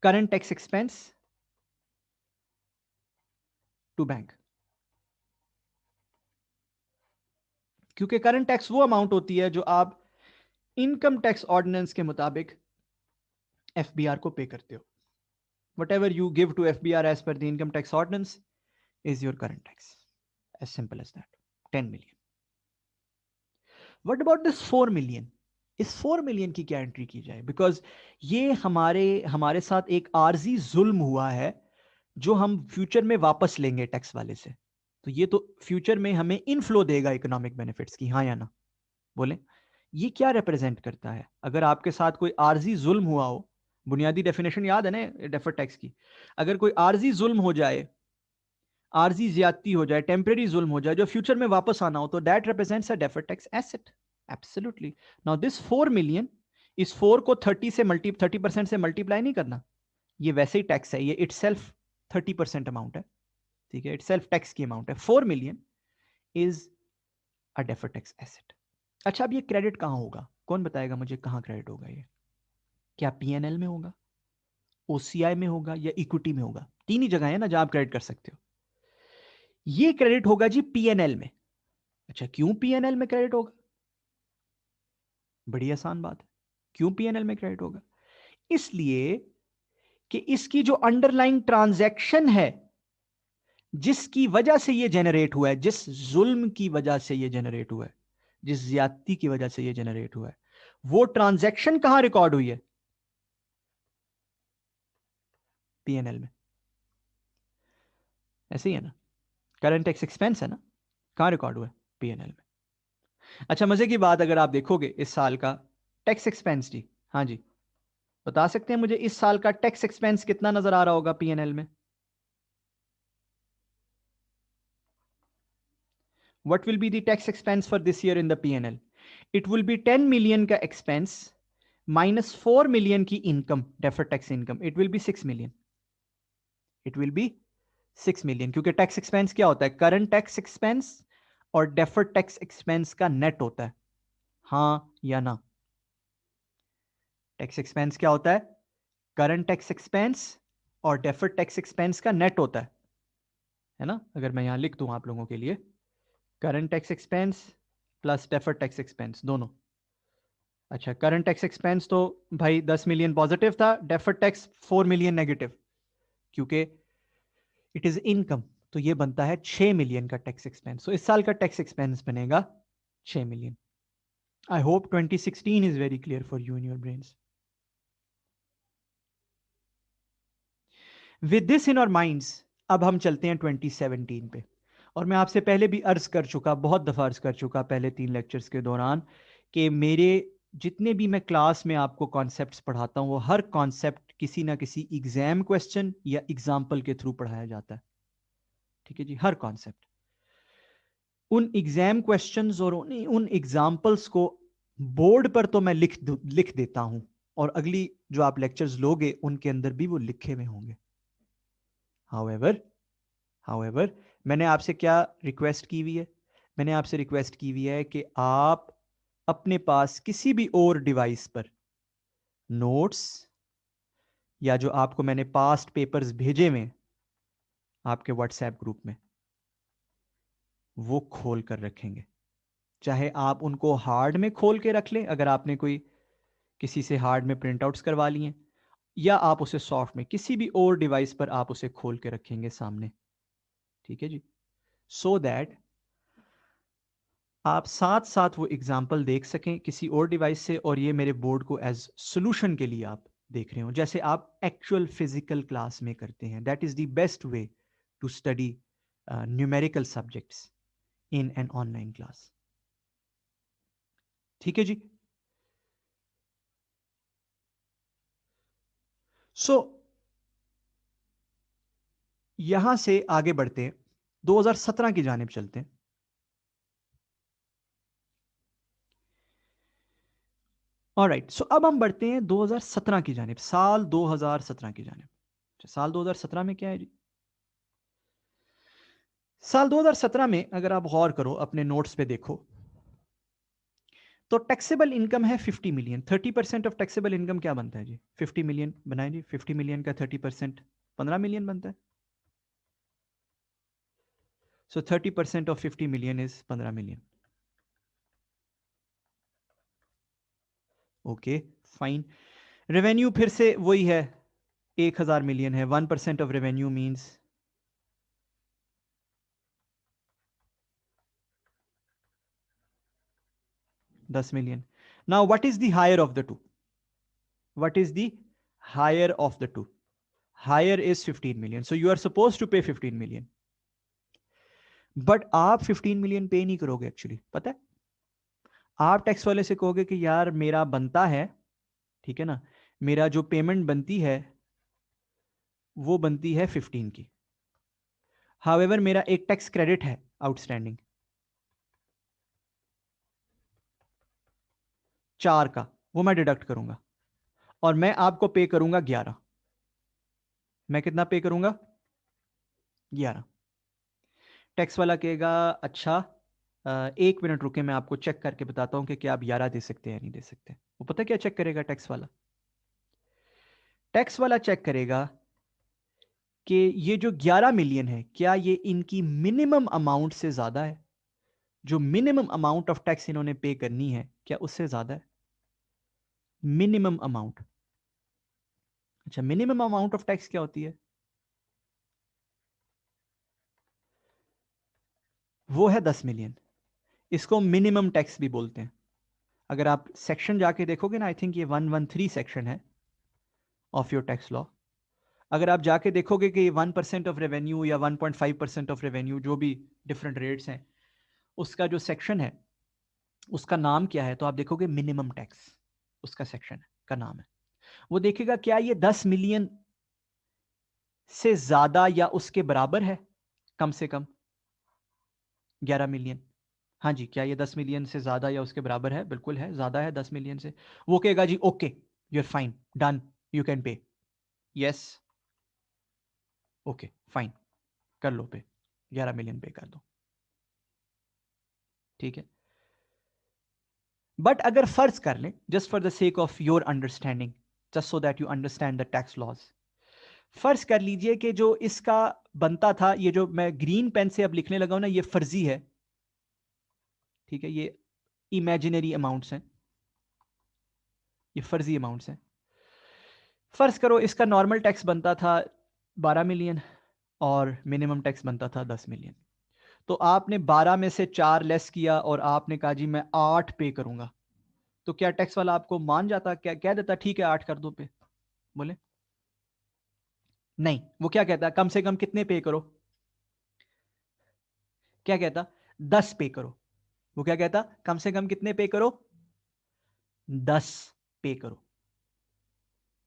current tax expense to bank, क्योंकि करंट टैक्स वो अमाउंट होती है जो आप इनकम टैक्स ऑर्डिनेंस के मुताबिक एफबीआर को पे करते हो। whatever you give to FBR as per the income tax ordinance is your current tax, as simple as that, 10 million। what about this 4 million? इस 4 मिलियन की क्या एंट्री की जाए? बिकॉज ये हमारे साथ एक आर्जी जुल्म हुआ है जो हम फ्यूचर में वापस लेंगे टैक्स वाले से। तो ये तो फ्यूचर में हमें इनफ्लो देगा इकोनॉमिक बेनिफिट्स की, हाँ या ना? बोले ये क्या रिप्रेजेंट करता है? अगर आपके साथ कोई आर्जी जुल्म हुआ हो, बुनियादी डेफिनेशन याद है ना डेफर्ड टैक्स की, अगर कोई आर्जी जुल्म हो जाए, आर्जी ज्यादती हो जाए, टेम्परेरी जुल्म हो जाए, जो फ्यूचर में वापस आना हो, तो that represents a deferred tax asset. Absolutely. Now this 4 million, इस 4 को 30% से मल्टीप्लाई नहीं करना, ये वैसे ही टैक्स है, ये इटसेल्फ 30% अमाउंट है, ठीक है, इटसेल्फ टैक्स की अमाउंट है। 4 million is a deferred tax asset. अच्छा, अब ये क्रेडिट कहां होगा? कौन बताएगा मुझे कहां क्रेडिट होगा ये? क्या पीएनएल में होगा, ओसीआई में होगा, या इक्विटी में होगा? तीन ही जगह है ना जहां आप क्रेडिट कर सकते हो। ये क्रेडिट होगा जी पीएनएल में। अच्छा, क्यों पीएनएल में क्रेडिट होगा? बड़ी आसान बात है, क्यों पीएनएल में क्रेडिट होगा? इसलिए कि इसकी जो अंडरलाइंग ट्रांजैक्शन है, जिसकी वजह से ये जनरेट हुआ है, जिस जुल्म की वजह से ये जनरेट हुआ है, जिस ज्यादती की वजह से ये जनरेट हुआ है, वो ट्रांजैक्शन कहां रिकॉर्ड हुई है? पीएनएल में। ऐसे ही है ना, करंट टैक्स एक्सपेंस है ना, कहां रिकॉर्ड हुआ है? पीएनएल में। अच्छा, मजे की बात, अगर आप देखोगे इस साल का टैक्स एक्सपेंस जी, हाँ जी, बता सकते हैं मुझे इस साल का टैक्स एक्सपेंस कितना नजर आ रहा होगा पीएनएल में? What will be the tax expense for this year in the P&L? It will be 10 million का expense minus 4 million की income, deferred tax income. It will be 6 million. It will be 6 million, क्योंकि tax expense क्या होता है? Current tax expense और deferred tax expense का net होता है, हाँ या ना? Tax expense क्या होता है? Current tax expense और deferred tax expense का net होता है ना? अगर मैं यहां लिख दूं आप लोगों के लिए, current tax expense plus deferred tax expense दोनों। अच्छा, करंट टैक्स एक्सपेंस तो भाई 10 मिलियन पॉजिटिव था, डेफर्ड टैक्स 4 मिलियन नेगेटिव, क्योंकि इट इज इनकम, तो ये बनता है 6 मिलियन का टैक्स एक्सपेंस। तो इस साल का टैक्स एक्सपेंस बनेगा 6 million. I hope 2016 is very clear for you in your brains. With this in our minds, अब हम चलते हैं 2017 पे। और मैं आपसे पहले भी अर्ज कर चुका, बहुत दफा अर्ज कर चुका पहले 3 लेक्चर्स के दौरान, कि मेरे जितने भी मैं क्लास में आपको कॉन्सेप्ट्स पढ़ाता हूं, वो हर कॉन्सेप्ट किसी ना किसी एग्जाम क्वेश्चन या एग्जाम्पल के थ्रू पढ़ाया जाता है, ठीक है जी, हर कॉन्सेप्ट। उन एग्जाम क्वेश्चंस और उन एग्जाम्पल्स को बोर्ड पर तो मैं लिख देता हूं, और अगली जो आप लेक्चर्स लोगे उनके अंदर भी वो लिखे हुए होंगे। हाउएवर, हाउएवर मैंने आपसे क्या रिक्वेस्ट की हुई है? मैंने आपसे रिक्वेस्ट की हुई है कि आप अपने पास किसी भी और डिवाइस पर नोट्स या जो आपको मैंने पास्ट पेपर्स भेजे हुए आपके व्हाट्सएप ग्रुप में, वो खोल कर रखेंगे। चाहे आप उनको हार्ड में खोल के रख लें, अगर आपने कोई किसी से हार्ड में प्रिंट आउट्स करवा लिए, या आप उसे सॉफ्ट में किसी भी और डिवाइस पर आप उसे खोल के रखेंगे सामने। ठीक है जी, सो दैट आप साथ साथ वो एग्जाम्पल देख सकें किसी और डिवाइस से, और ये मेरे बोर्ड को एज सोल्यूशन के लिए आप देख रहे हो, जैसे आप एक्चुअल फिजिकल क्लास में करते हैं। That is the best way to study numerical subjects in an online class. ठीक है जी। सो यहां से आगे बढ़ते हैं, 2017 की जानिब चलते हैं। ऑलराइट, सो अब हम बढ़ते हैं 2017 की जानिब, साल 2017 की जानिब। साल 2017 में क्या है जी? साल 2017 में अगर आप गौर करो, अपने नोट्स पे देखो, तो टैक्सेबल इनकम है 50 मिलियन। 30% ऑफ टैक्सेबल इनकम क्या बनता है जी? 50 मिलियन बनाए जी। 50 मिलियन का 30% 15 मिलियन बनता है। So 30% of 50 million is 15 million. Okay fine. Revenue फिर से वही है, 1000 मिलियन है। 1% of revenue means 10 million. Now what is the higher of the two? What is the higher of the two? Higher is 15 million, so you are suppose to pay 15 million, but आप 15 million पे नहीं करोगे। Actually पता है, आप tax वाले से कहोगे कि यार मेरा बनता है, ठीक है ना, मेरा जो पेमेंट बनती है वो बनती है 15 की। हाउएवर मेरा एक टैक्स क्रेडिट है आउटस्टैंडिंग 4 का, वो मैं डिडक्ट करूंगा, और मैं आपको पे करूंगा 11। मैं कितना पे करूंगा? 11। टैक्स वाला कहेगा अच्छा, 1 मिनट रुके, मैं आपको चेक करके बताता हूं कि क्या आप 11 दे सकते हैं या नहीं दे सकते। वो पता क्या चेक करेगा टैक्स वाला? टैक्स वाला चेक करेगा कि ये जो 11 मिलियन है, क्या ये इनकी मिनिमम अमाउंट से ज्यादा है? जो मिनिमम अमाउंट ऑफ टैक्स इन्होंने पे करनी है, क्या उससे ज्यादा है? Minimum amount. अच्छा, मिनिमम अमाउंट ऑफ टैक्स क्या होती है? वो है 10 मिलियन। इसको मिनिमम टैक्स भी बोलते हैं। अगर आप सेक्शन जाके देखोगे ना, आई थिंक ये 113 सेक्शन है ऑफ योर टैक्स लॉ। अगर आप जाके देखोगे कि 1% ऑफ रेवेन्यू या 1.5% ऑफ रेवेन्यू, जो भी डिफरेंट रेट्स हैं, उसका जो सेक्शन है उसका नाम क्या है, तो आप देखोगे मिनिमम टैक्स उसका सेक्शन का नाम है। वो देखेगा क्या ये 10 मिलियन से ज्यादा या उसके बराबर है, कम से कम 11 मिलियन। हाँ जी, क्या ये 10 मिलियन से ज्यादा या उसके बराबर है? बिल्कुल है, ज्यादा है 10 मिलियन से। वो कहेगा जी okay, you are fine, done, you can pay. Yes, okay fine, कर लो पे, 11 मिलियन पे कर दो। ठीक है। बट अगर फर्ज कर लें, just for the sake of your understanding, just so that you understand the tax laws, फर्ज कर लीजिए कि जो इसका बनता था, ये जो मैं ग्रीन पेन से अब लिखने लगा हूं ना, ये फर्जी है। ठीक है, ये इमेजिनरी अमाउंट्स हैं, ये फर्जी अमाउंट्स हैं। फर्ज करो इसका नॉर्मल टैक्स बनता था 12 मिलियन और मिनिमम टैक्स बनता था 10 मिलियन। तो आपने 12 में से 4 लेस किया और आपने कहा जी मैं 8 पे करूंगा, तो क्या टैक्स वाला आपको मान जाता? क्या कह देता ठीक है 8 कर दो पे? बोले नहीं। वो क्या कहता, कम से कम कितने पे करो? क्या कहता? 10 पे करो। वो क्या कहता, कम से कम कितने पे करो? 10 पे करो।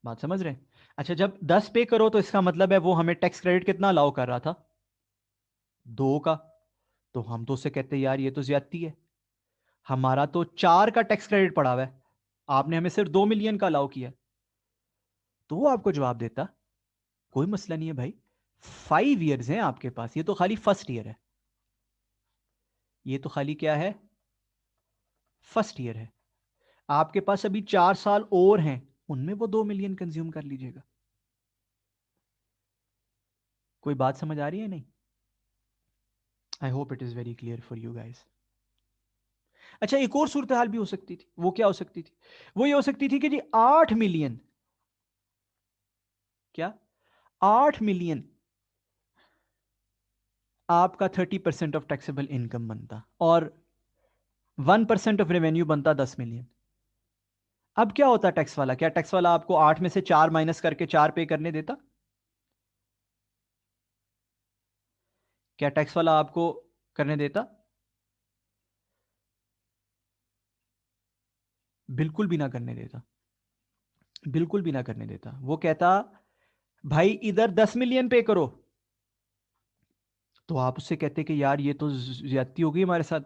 बात समझ रहे हैं? अच्छा, जब 10 पे करो तो इसका मतलब है वो हमें टैक्स क्रेडिट कितना अलाउ कर रहा था? 2 का। तो हम तो उससे कहते हैं यार ये तो ज्यादती है, हमारा तो 4 का टैक्स क्रेडिट पड़ा हुआ है, आपने हमें सिर्फ 2 मिलियन का अलाउ किया। तो वो आपको जवाब देता कोई मसला नहीं है भाई, 5 ईयर्स हैं आपके पास, ये तो खाली फर्स्ट ईयर है, ये तो खाली क्या है, फर्स्ट ईयर है। आपके पास अभी 4 साल और हैं, उनमें वो 2 मिलियन कंज्यूम कर लीजिएगा। कोई बात समझ आ रही है नहीं? आई hope it is very clear for you guys. अच्छा, एक और सूरत हाल भी हो सकती थी, वो क्या हो सकती थी? वो ये हो सकती थी कि जी 8 मिलियन, क्या 8 मिलियन आपका 30% ऑफ टैक्सेबल इनकम बनता और 1% ऑफ रेवेन्यू बनता 10 मिलियन। अब क्या होता टैक्स वाला? क्या टैक्स वाला आपको 8 में से 4 माइनस करके 4 पे करने देता? क्या टैक्स वाला आपको करने देता? बिल्कुल भी ना करने देता, बिल्कुल भी ना करने देता। वो कहता भाई इधर 10 मिलियन पे करो, तो आप उससे कहते कि यार ये तो ज्यादती हो गई हमारे साथ।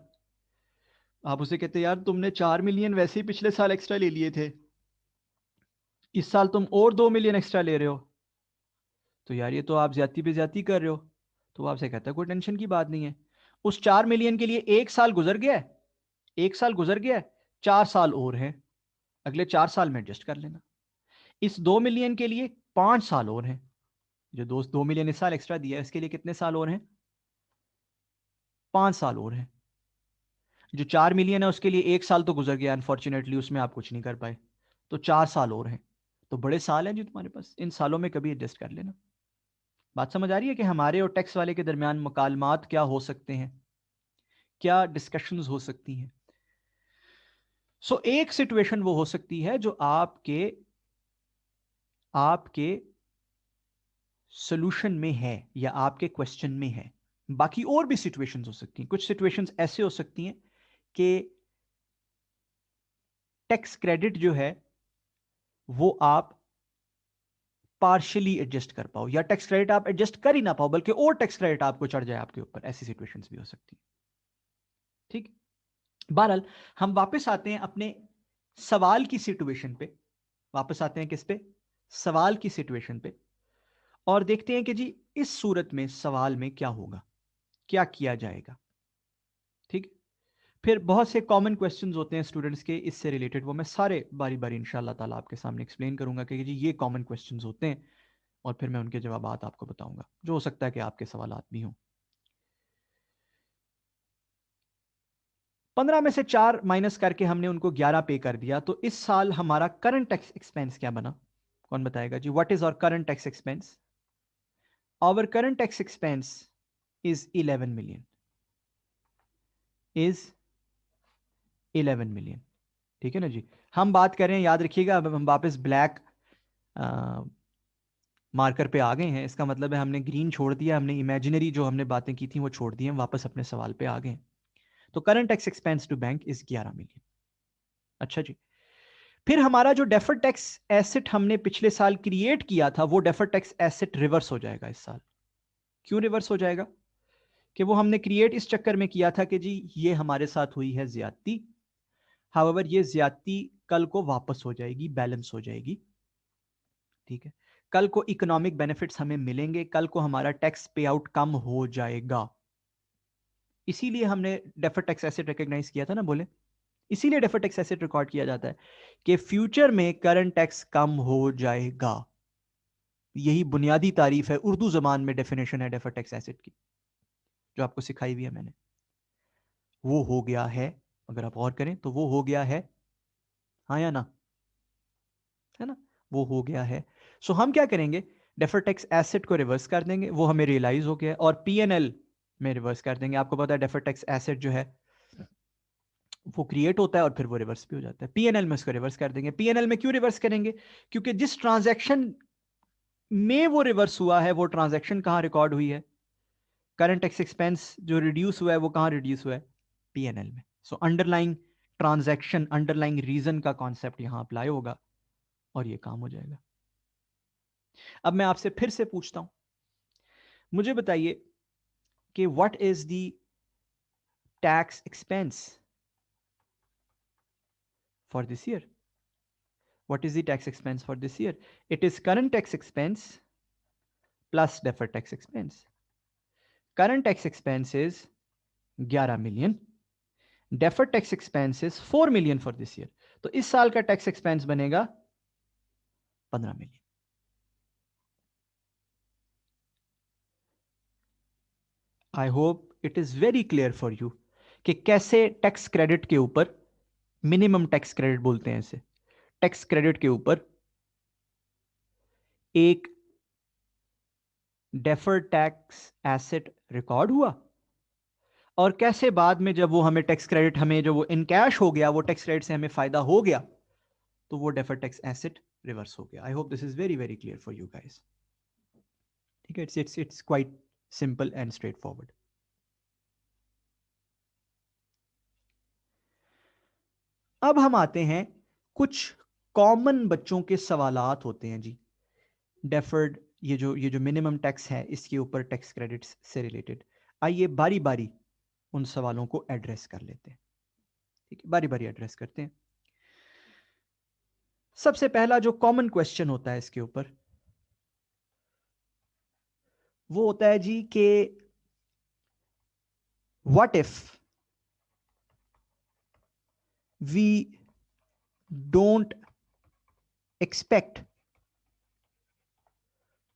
आप उसे कहते यार तुमने 4 मिलियन वैसे ही पिछले साल एक्स्ट्रा ले लिए थे, इस साल तुम और 2 मिलियन एक्स्ट्रा ले रहे हो, तो यार ये तो आप ज्यादती पे ज्यादती कर रहे हो। तो वो आपसे कहता है कोई टेंशन की बात नहीं है, उस 4 मिलियन के लिए 1 साल गुजर गया है, 1 साल गुजर गया है, 4 साल और हैं, अगले 4 साल में एडजस्ट कर लेना। इस 2 मिलियन के लिए 5 साल और हैं, जो दोस्त 2 मिलियन इस साल एक्स्ट्रा दिया है इसके लिए कितने साल और हैं? 5 साल और हैं। जो 4 मिलियन है उसके लिए 1 साल तो गुजर गया अनफॉर्चुनेटली, उसमें आप कुछ नहीं कर पाए, तो 4 साल और हैं। तो बड़े साल हैं जी तुम्हारे पास, इन सालों में कभी एडजस्ट कर लेना। बात समझ आ रही है कि हमारे और टैक्स वाले के दरमियान मुकालमात क्या हो सकते हैं, क्या डिस्कशंस हो सकती हैं। एक सिचुएशन वो हो सकती है जो आपके आपके सोल्यूशन में है या आपके क्वेश्चन में है। बाकी और भी सिचुएशंस हो सकती हैं, कुछ सिचुएशंस ऐसे हो सकती हैं कि टैक्स क्रेडिट जो है वो आप पार्शियली एडजस्ट कर पाओ, या टैक्स क्रेडिट आप एडजस्ट कर ही ना पाओ बल्कि और टैक्स क्रेडिट आपको चढ़ जाए आपके ऊपर, ऐसी सिचुएशंस भी हो सकती है। ठीक, बहरहाल हम वापस आते हैं अपने सवाल की सिचुएशन पे, वापस आते हैं किस पे? सवाल की सिचुएशन पे, और देखते हैं कि जी इस सूरत में सवाल में क्या होगा, क्या किया जाएगा। ठीक, फिर बहुत से कॉमन क्वेश्चंस होते हैं स्टूडेंट्स के इससे रिलेटेड, वो मैं सारे बारी बारी इंशाल्लाह ताला आपके सामने एक्सप्लेन करूंगा कि जी ये कॉमन क्वेश्चंस होते हैं, और फिर मैं उनके जवाब आपको बताऊंगा, जो हो सकता है कि आपके सवाल भी हों। 15 में से 4 माइनस करके हमने उनको 11 पे कर दिया, तो इस साल हमारा करंट टैक्स एक्सपेंस क्या बना? कौन बताएगा जी? What is our current tax expense? Our current tax expense is 11 million, is 11 million. ठीक है ना जी? हम बात कर रहे हैं, याद रखिएगा, अब हम वापस ब्लैक मार्कर पे आ गए हैं, इसका मतलब है हमने ग्रीन छोड़ दिया, हमने इमेजिनरी जो हमने बातें की थी वो छोड़ दी, हम वापस अपने सवाल पे आ गए। तो current tax expense to bank is 11 million. अच्छा जी, फिर हमारा जो डेफर्ड टैक्स एसेट हमने पिछले साल क्रिएट किया था, वो डेफर्ड टैक्स एसेट रिवर्स हो जाएगा इस साल। क्यों रिवर्स हो जाएगा? कि वो हमने क्रिएट इस चक्कर में किया था कि जी ये हमारे साथ हुई है ज्यादती, हाउएवर ये ज्यादती कल को वापस हो जाएगी, बैलेंस हो जाएगी। ठीक है, कल को इकोनॉमिक बेनिफिट्स हमें मिलेंगे, कल को हमारा टैक्स पे आउट कम हो जाएगा। इसीलिए हमने डेफर्ड टैक्स एसेट रिकॉग्नाइज किया था ना, बोले इसीलिए डेफर्ड टैक्स एसेट रिकॉर्ड किया जाता है कि फ्यूचर में करंट टैक्स कम हो जाएगा। यही बुनियादी तारीफ है, उर्दू जबान में डेफिनेशन है डेफर्ड टैक्स एसेट की, जो आपको सिखाई हुई है मैंने। वो हो गया है, अगर आप और करें तो वो हो गया है, हाँ या ना? है ना? वो हो गया है। सो हम क्या करेंगे, डेफर्ड टैक्स एसेट को रिवर्स कर देंगे, वो हमें रियलाइज हो गया, और पीएनएल में रिवर्स कर देंगे। आपको पता है डेफर्ड टैक्स एसेट जो है वो क्रिएट होता है और फिर वो रिवर्स भी हो जाता है। पीएनएल में उसको रिवर्स कर देंगे। पीएनएल में क्यों रिवर्स करेंगे? क्योंकि जिस ट्रांजैक्शन में वो रिवर्स हुआ है वो ट्रांजैक्शन कहां रिकॉर्ड हुई है? करंट टैक्स एक्सपेंस जो रिड्यूस हुआ है वो कहां रिड्यूस हुआ है? पीएनएल में। सो अंडरलाइंग ट्रांजैक्शन, अंडरलाइंग रीजन का कॉन्सेप्ट यहां अप्लाई होगा और ये काम हो जाएगा। अब मैं आपसे फिर से पूछता हूं, मुझे बताइए कि what is the tax expense for this year? What is the tax expense for this year? It is current tax expense plus deferred tax expense. Current tax expense is 11 million, deferred tax expense is 4 million for this year. तो इस साल का tax expense बनेगा 15 million. I hope it is very clear for you कि कैसे tax credit के ऊपर, minimum tax credit बोलते हैं इसे, टैक्स क्रेडिट के ऊपर एक डेफर्ड टैक्स एसेट रिकॉर्ड हुआ, और कैसे बाद में जब वो हमें टैक्स क्रेडिट, हमें जो वो इन कैश हो गया, वो टैक्स क्रेडिट से हमें फायदा हो गया, तो वो डेफर्ड टैक्स एसेट रिवर्स हो गया। आई hope this is very very clear for you guys. ठीक है, it's quite simple and straight forward. अब हम आते हैं, कुछ कॉमन बच्चों के सवालात होते हैं जी डेफर्ड, ये जो मिनिमम टैक्स है इसके ऊपर टैक्स क्रेडिट्स से रिलेटेड। आइए बारी बारी उन सवालों को एड्रेस कर लेते हैं। ठीक है, बारी बारी एड्रेस करते हैं। सबसे पहला जो कॉमन क्वेश्चन होता है इसके ऊपर, वो होता है जी कि what if we don't expect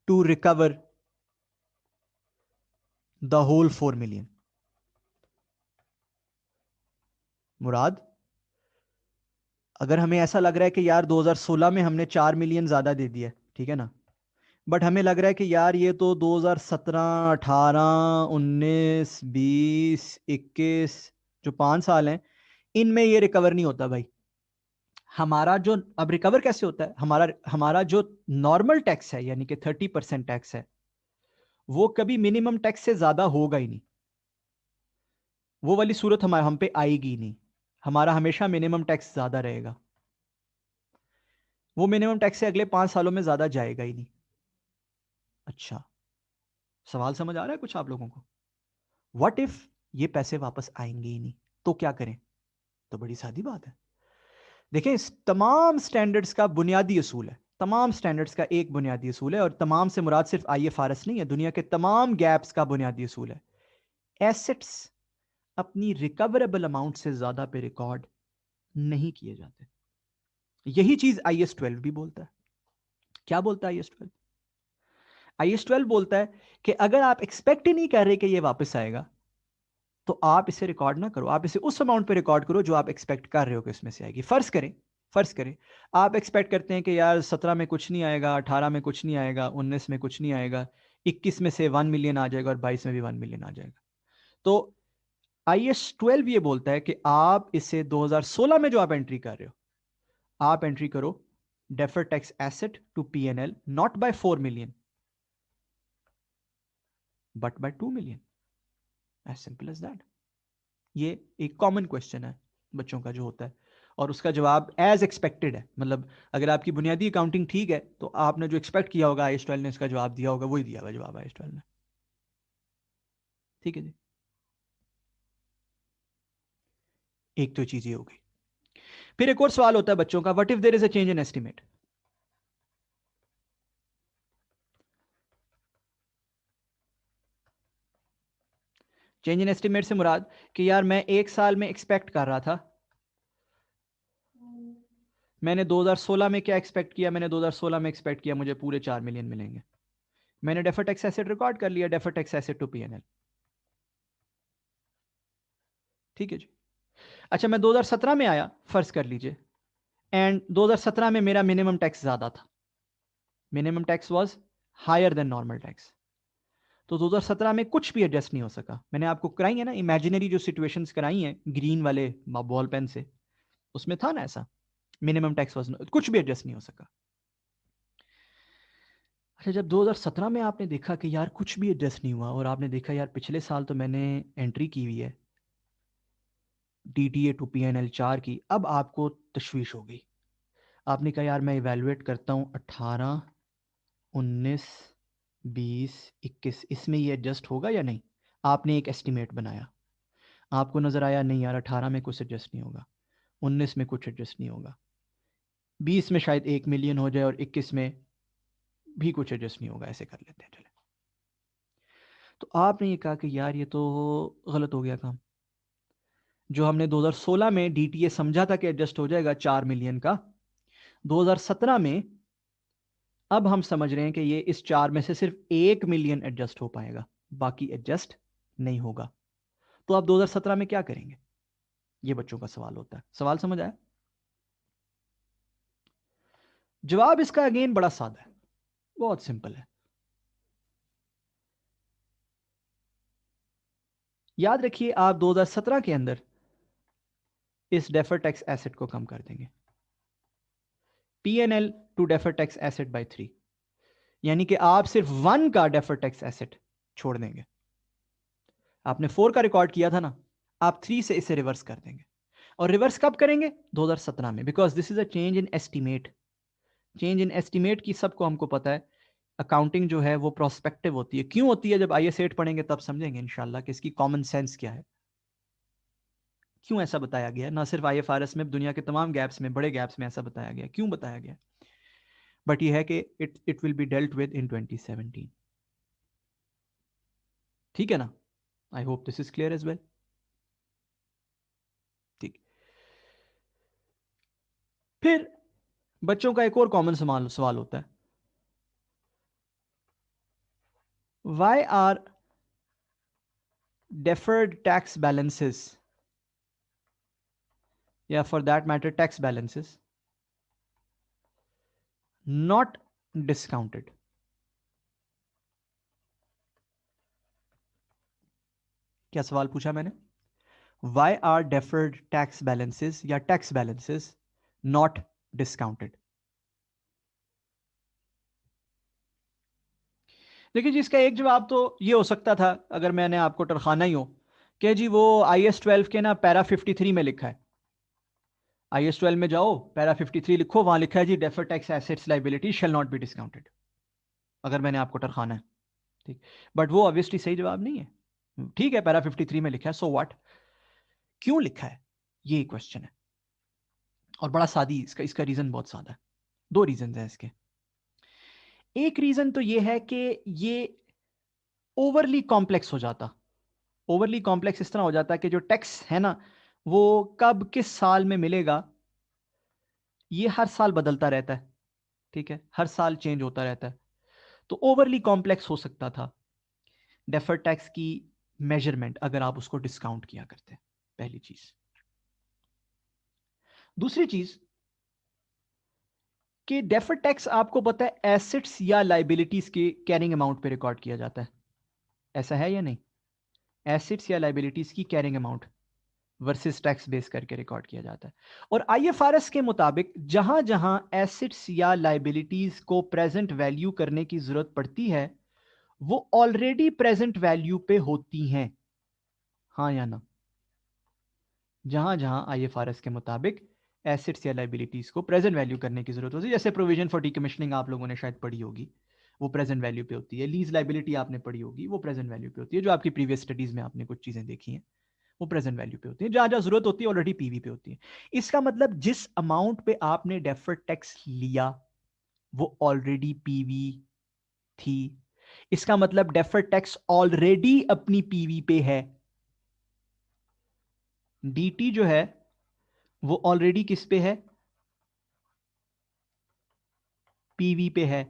to recover the whole 4 million. मुराद, अगर हमें ऐसा लग रहा है कि यार 2016 में हमने 4 मिलियन ज्यादा दे दिया, ठीक है ना, बट हमें लग रहा है कि यार ये तो 2017, 18, 19, 20, 21 जो 5 साल हैं, इनमें ये रिकवर नहीं होता भाई। हमारा जो अब रिकवर कैसे होता है, हमारा हमारा जो नॉर्मल टैक्स है, यानी कि 30% टैक्स है, वो कभी मिनिमम टैक्स से ज्यादा होगा ही नहीं। वो वाली सूरत हमारे हम पे आएगी नहीं। हमारा हमेशा मिनिमम टैक्स ज्यादा रहेगा। वो मिनिमम टैक्स से अगले 5 सालों में ज्यादा जाएगा ही नहीं। अच्छा, सवाल समझ आ रहा है कुछ आप लोगों को? व्हाट इफ ये पैसे वापस आएंगे ही नहीं, तो क्या करें? तो बड़ी सादी बात है। देखें, इस तमाम स्टैंडर्ड्स का बुनियादी असूल है, तमाम स्टैंडर्ड्स का एक बुनियादी असूल है, और तमाम से मुराद सिर्फ IFRS नहीं है, दुनिया के तमाम गैप्स का बुनियादी असूल है। एसेट्स अपनी रिकवरेबल अमाउंट से ज्यादा पे रिकॉर्ड नहीं किए जाते। यही चीज IS 12 भी बोलता है। क्या बोलता है IS 12? IS 12 बोलता है कि अगर आप एक्सपेक्ट ही नहीं कर रहे कि ये वापस आएगा, तो आप इसे रिकॉर्ड ना करो, आप इसे उस अमाउंट पे रिकॉर्ड करो जो आप एक्सपेक्ट कर रहे हो कि इसमें से आएगी। फर्ज करें आप एक्सपेक्ट करते हैं कि यार 17 में कुछ नहीं आएगा, 18 में कुछ नहीं आएगा, 19 में कुछ नहीं आएगा, 21 में से 1 मिलियन आ जाएगा और 22 में भी 1 मिलियन आ जाएगा। तो IS 12 ये बोलता है कि आप इसे 2016 में जो आप एंट्री कर रहे हो, आप एंट्री करो deferred tax asset to P&L not by 4 million but by 2 million. As simple as that. ये एक कॉमन क्वेश्चन है बच्चों का जो होता है, और उसका जवाब एज एक्सपेक्टेड है। मतलब अगर आपकी बुनियादी अकाउंटिंग ठीक है, तो आपने जो एक्सपेक्ट किया होगा IS 12 ने इसका जवाब दिया होगा, वही दिया हुआ जवाब IS 12 ने। ठीक है जी, एक तो चीज ये हो गई। फिर एक और सवाल होता है बच्चों का, what if there is a change in estimate. Change in estimate से मुराद कि यार मैं एक साल में एक्सपेक्ट कर रहा था, मैंने 2016 में क्या एक्सपेक्ट किया, मैंने 2016 में एक्सपेक्ट किया मुझे पूरे 4 मिलियन मिलेंगे, मैंने डेफर्ड टैक्स एसेट रिकॉर्ड कर लिया, deferred tax asset to P&L। ठीक है जी। अच्छा, मैं 2017 में आया, फर्ज कर लीजिए, एंड 2017 में मेरा मिनिमम टैक्स ज्यादा था, minimum tax was higher than normal tax. तो 2017 में कुछ भी एडजस्ट नहीं हो सका। मैंने आपको कराई है ना इमेजिनरी जो सिचुएशंस कराई हैं ग्रीन वाले बॉल पेन से, उसमें था ना ऐसा, मिनिमम टैक्स वाज, कुछ भी एडजस्ट नहीं हो सका। अच्छा, जब 2017 में आपने देखा कि यार कुछ भी एडजस्ट नहीं हुआ, और आपने देखा यार पिछले साल तो मैंने एंट्री की हुई है DTA टू P&L 4 की, अब आपको तशवीश हो गई। आपने कहा यार मैं इवेलुएट करता हूँ 18, 19, 20, 21, इसमें ये एडजस्ट होगा या नहीं। आपने एक एस्टिमेट बनाया, आपको नजर आया नहीं यार 18 में कुछ एडजस्ट नहीं होगा, 19 में कुछ एडजस्ट नहीं होगा, 20 में शायद 1 मिलियन हो जाए, और 21 में भी कुछ एडजस्ट नहीं होगा, ऐसे कर लेते हैं चले। तो आपने ये कहा कि यार ये तो गलत हो गया काम। जो हमने 2016 में डीटीए समझा था कि एडजस्ट हो जाएगा 4 मिलियन का, 2017 में अब हम समझ रहे हैं कि ये इस 4 में से सिर्फ 1 मिलियन एडजस्ट हो पाएगा, बाकी एडजस्ट नहीं होगा। तो आप 2017 में क्या करेंगे? ये बच्चों का सवाल होता है। सवाल समझ आया? जवाब इसका अगेन बड़ा सादा है, बहुत सिंपल है। याद रखिए आप 2017 के अंदर इस डेफर टैक्स एसेट को कम कर देंगे, P&L to defer tax asset by 3, यानी कि आप सिर्फ 1 का डेफर टैक्स एसेट छोड़ देंगे। आपने 4 का रिकॉर्ड किया था ना, आप 3 से इसे रिवर्स कर देंगे। और रिवर्स कब करेंगे? 2017 में, because this is a change in estimate. Change in estimate की सबको हमको पता है, अकाउंटिंग जो है वो प्रोस्पेक्टिव होती है। क्यों होती है? जब आईएस 8 पढ़ेंगे तब समझेंगे इंशाल्लाह कि इसकी कॉमन सेंस क्या है, क्यों ऐसा बताया गया है। ना सिर्फ आईएफआरएस में, दुनिया के तमाम गैप्स में, बड़े गैप्स में ऐसा बताया गया है। क्यों बताया गया? बट ये है कि it will be dealt with in 2017। ठीक है ना? I hope this is clear as well. ठीक। फिर बच्चों का एक और कॉमन सवाल होता है, why are deferred tax balances, या for that matter tax balances, not discounted? क्या सवाल पूछा मैंने? Why are deferred tax balances या tax balances not discounted? देखिए जी, इसका एक जवाब तो ये हो सकता था, अगर मैंने आपको टरखाना ही हो, कि जी वो IS 12 के ना पैरा 53 में लिखा है। IS 12 में जाओ, पैरा 53 लिखो, वहां लिखा है जी deferred tax assets liability shall not be discounted, अगर मैंने आपको टरखाना है। ठीक, बट वो ऑब्वियसली सही जवाब नहीं है। ठीक है, पैरा 53 में लिखा है, सो व्हाट? क्यों लिखा है, ये क्वेश्चन है। और बड़ा सादी, इसका रीजन बहुत सादा है। 2 रीजन है इसके। एक रीजन तो ये है कि ये ओवरली कॉम्प्लेक्स हो जाता। ओवरली कॉम्प्लेक्स इस तरह हो जाता है कि जो टैक्स है ना, वो कब किस साल में मिलेगा, ये हर साल बदलता रहता है। ठीक है, हर साल चेंज होता रहता है। तो ओवरली कॉम्प्लेक्स हो सकता था डेफर्ड टैक्स की मेजरमेंट, अगर आप उसको डिस्काउंट किया करते। पहली चीज। दूसरी चीज कि डेफर्ड टैक्स आपको पता है एसेट्स या लाइबिलिटीज के कैरिंग अमाउंट पे रिकॉर्ड किया जाता है। ऐसा है या नहीं? एसेट्स या लाइबिलिटीज की carrying amount versus tax base करके रिकॉर्ड किया जाता है। और आईएफआरएस के मुताबिक जहां जहां एसेट्स या लाइबिलिटीज को प्रेजेंट वैल्यू करने की जरूरत पड़ती है, वो ऑलरेडी प्रेजेंट वैल्यू पे होती हैं। हाँ या ना? जहां जहां आईएफआरएस के मुताबिक एसेट्स या लाइबिलिटीज को प्रेजेंट वैल्यू करने की जरूरत होती है, जैसे प्रोविजन फॉर डीकमिशनिंग आप लोगों ने शायद पढ़ी होगी, वो प्रेजेंट वैल्यू पे होती है। लीज लाइबिलिटी आपने पढ़ी होगी, वो प्रेजेंट वैल्यू पे होती है। जो आपकी प्रीवियस स्टडीज में आपने कुछ चीजें देखी हैं, वो प्रेजेंट वैल्यू पे होती है। जहां जहां जरूरत होती है ऑलरेडी पीवी पे होती है। इसका मतलब जिस अमाउंट पे आपने डेफर्ड टैक्स लिया वो ऑलरेडी पीवी थी। इसका मतलब डेफर्ड टैक्स ऑलरेडी अपनी पीवी पे है। डीटी जो है वो ऑलरेडी किस पे है? पीवी पे है।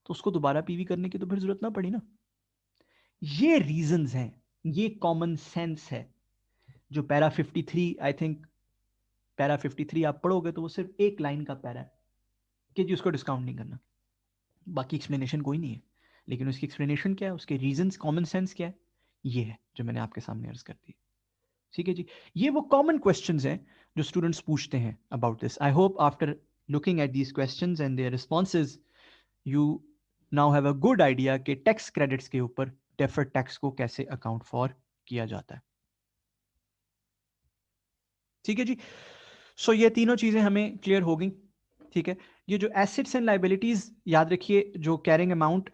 तो उसको दोबारा पीवी करने की तो फिर जरूरत ना पड़ी ना। ये रीजंस हैं, ये कॉमन सेंस है। जो पैरा 53, आई थिंक पैरा 53 आप पढ़ोगे तो वो सिर्फ एक लाइन का पैरा है कि जी उसको डिस्काउंट नहीं करना, बाकी एक्सप्लेनेशन कोई नहीं है। लेकिन उसकी एक्सप्लेनेशन क्या है, उसके रीजंस, कॉमन सेंस क्या है, ये है जो मैंने आपके सामने अर्ज कर दी। ठीक है जी, ये वो कॉमन क्वेश्चंस हैं जो स्टूडेंट्स पूछते हैं about this. I hope after looking at these questions and their responses you now have a good idea कि टैक्स क्रेडिट्स के ऊपर डेफर्ड टैक्स को कैसे अकाउंट फॉर किया जाता है। ठीक है जी, सो ये तीनों चीजें हमें क्लियर हो गई। ठीक है, ये जो एसेट्स एंड लाइबिलिटीज, याद रखिए जो कैरिंग अमाउंट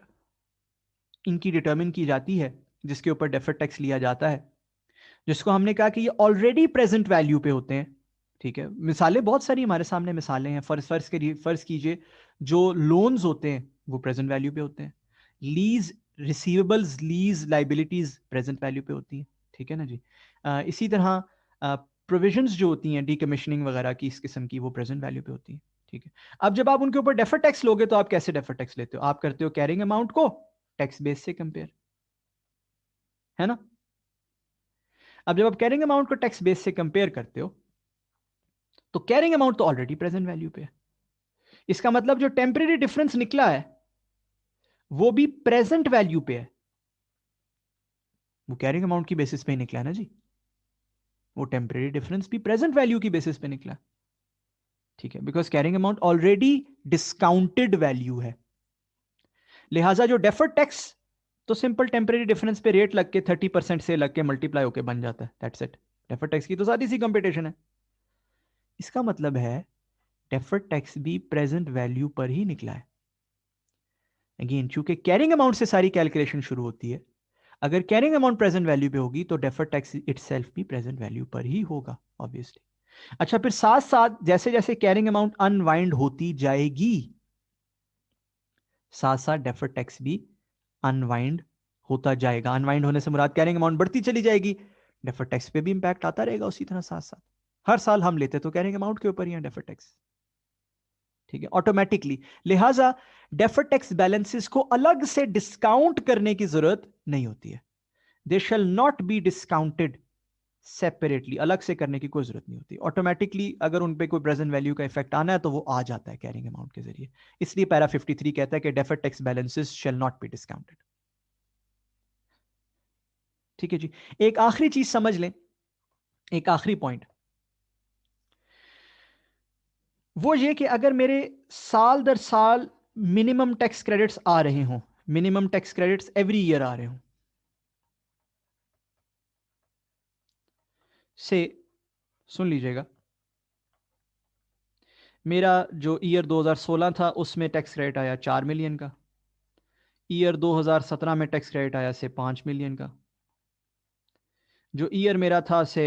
इनकी डिटर्मिन की जाती है, जिसके ऊपर डेफर्ड टैक्स लिया जाता है, जिसको हमने कहा कि ये ऑलरेडी प्रेजेंट वैल्यू पे होते हैं। ठीक है, मिसालें बहुत सारी हमारे सामने मिसालें हैं। फर्ज कीजिए जो लोन्स होते हैं वो प्रेजेंट वैल्यू पे होते हैं। Lease receivables, lease, liabilities present value पे होती हैं, ठीक है ना जी। इसी तरह प्रोविजंस जो होती हैं डीकमीशनिंग वगैरह की, इस किस्म की, वो प्रेजेंट वैल्यू पे होती हैं, ठीक है। अब जब आप उनके ऊपर डेफर टैक्स लोगे तो आप कैसे डेफर टैक्स लेते हो? आप करते हो कैरिंग अमाउंट को टैक्स बेस से कंपेयर, है ना। अब जब आप कैरिंग अमाउंट को टैक्स बेस से कंपेयर करते हो तो कैरिंग अमाउंट तो ऑलरेडी प्रेजेंट वैल्यू पे है। इसका मतलब जो टेम्परेरी डिफरेंस निकला है वो भी प्रेजेंट वैल्यू पे है, वो कैरिंग अमाउंट की बेसिस पे ही निकला है ना जी। वो टेम्परेरी डिफरेंस भी प्रेजेंट वैल्यू की बेसिस पे निकला, ठीक है, because carrying amount already discounted value है। लिहाजा जो डेफर्ड टैक्स तो सिंपल टेम्परेरी डिफरेंस पे रेट लग के 30% से लग के मल्टीप्लाई होके बन जाता है, दैट्स इट। डेफर्ड टैक्स की तो सादी सी कंपटीशन है। इसका मतलब है डेफर्ड टैक्स भी प्रेजेंट वैल्यू पर ही निकला है। अगेन चूंकि कैरिंग अमाउंट से सारी कैलकुलेशन शुरू होती है, अगर कैरिंग अमाउंट प्रेजेंट वैल्यू पे होगी तो डेफर्ड टैक्स इटसेल्फ भी प्रेजेंट वैल्यू पर ही होगा ऑब्वियसली। अच्छा, फिर साथ साथ जैसे जैसे कैरिंग अमाउंट अनवाइंड होती जाएगी, साथ साथ डेफर्ड टैक्स भी अनवाइंड होता जाएगा। अनवाइंड होने से मुराद कैरिंग अमाउंट बढ़ती चली जाएगी, डेफर्ड टैक्स पे भी इंपैक्ट आता रहेगा उसी तरह साथ साथ। हर साल हम लेते तो कैरिंग अमाउंट के ऊपर ही है डेफर्ड टैक्स, ठीक है, ऑटोमेटिकली। लिहाजा डेफर्ड टैक्स बैलेंसेस को अलग से डिस्काउंट करने की जरूरत नहीं होती है। They shall not be discounted separately, अलग से करने की कोई जरूरत नहीं होती। ऑटोमेटिकली अगर उन पे कोई प्रेजेंट वैल्यू का इफेक्ट आना है तो वो आ जाता है कैरिंग अमाउंट के जरिए। इसलिए पैरा 53 कहता है कि deferred tax balances shell not be discounted, ठीक है जी। एक आखिरी चीज समझ लें, एक आखिरी पॉइंट, वो ये कि अगर मेरे साल दर साल मिनिमम टैक्स क्रेडिट्स आ रहे हों, minimum tax credits every year आ रहे हों, से सुन लीजिएगा, मेरा जो ईयर 2016 था उसमें टैक्स क्रेडिट आया 4 मिलियन का, ईयर 2017 में टैक्स क्रेडिट आया से 5 मिलियन का, जो ईयर मेरा था से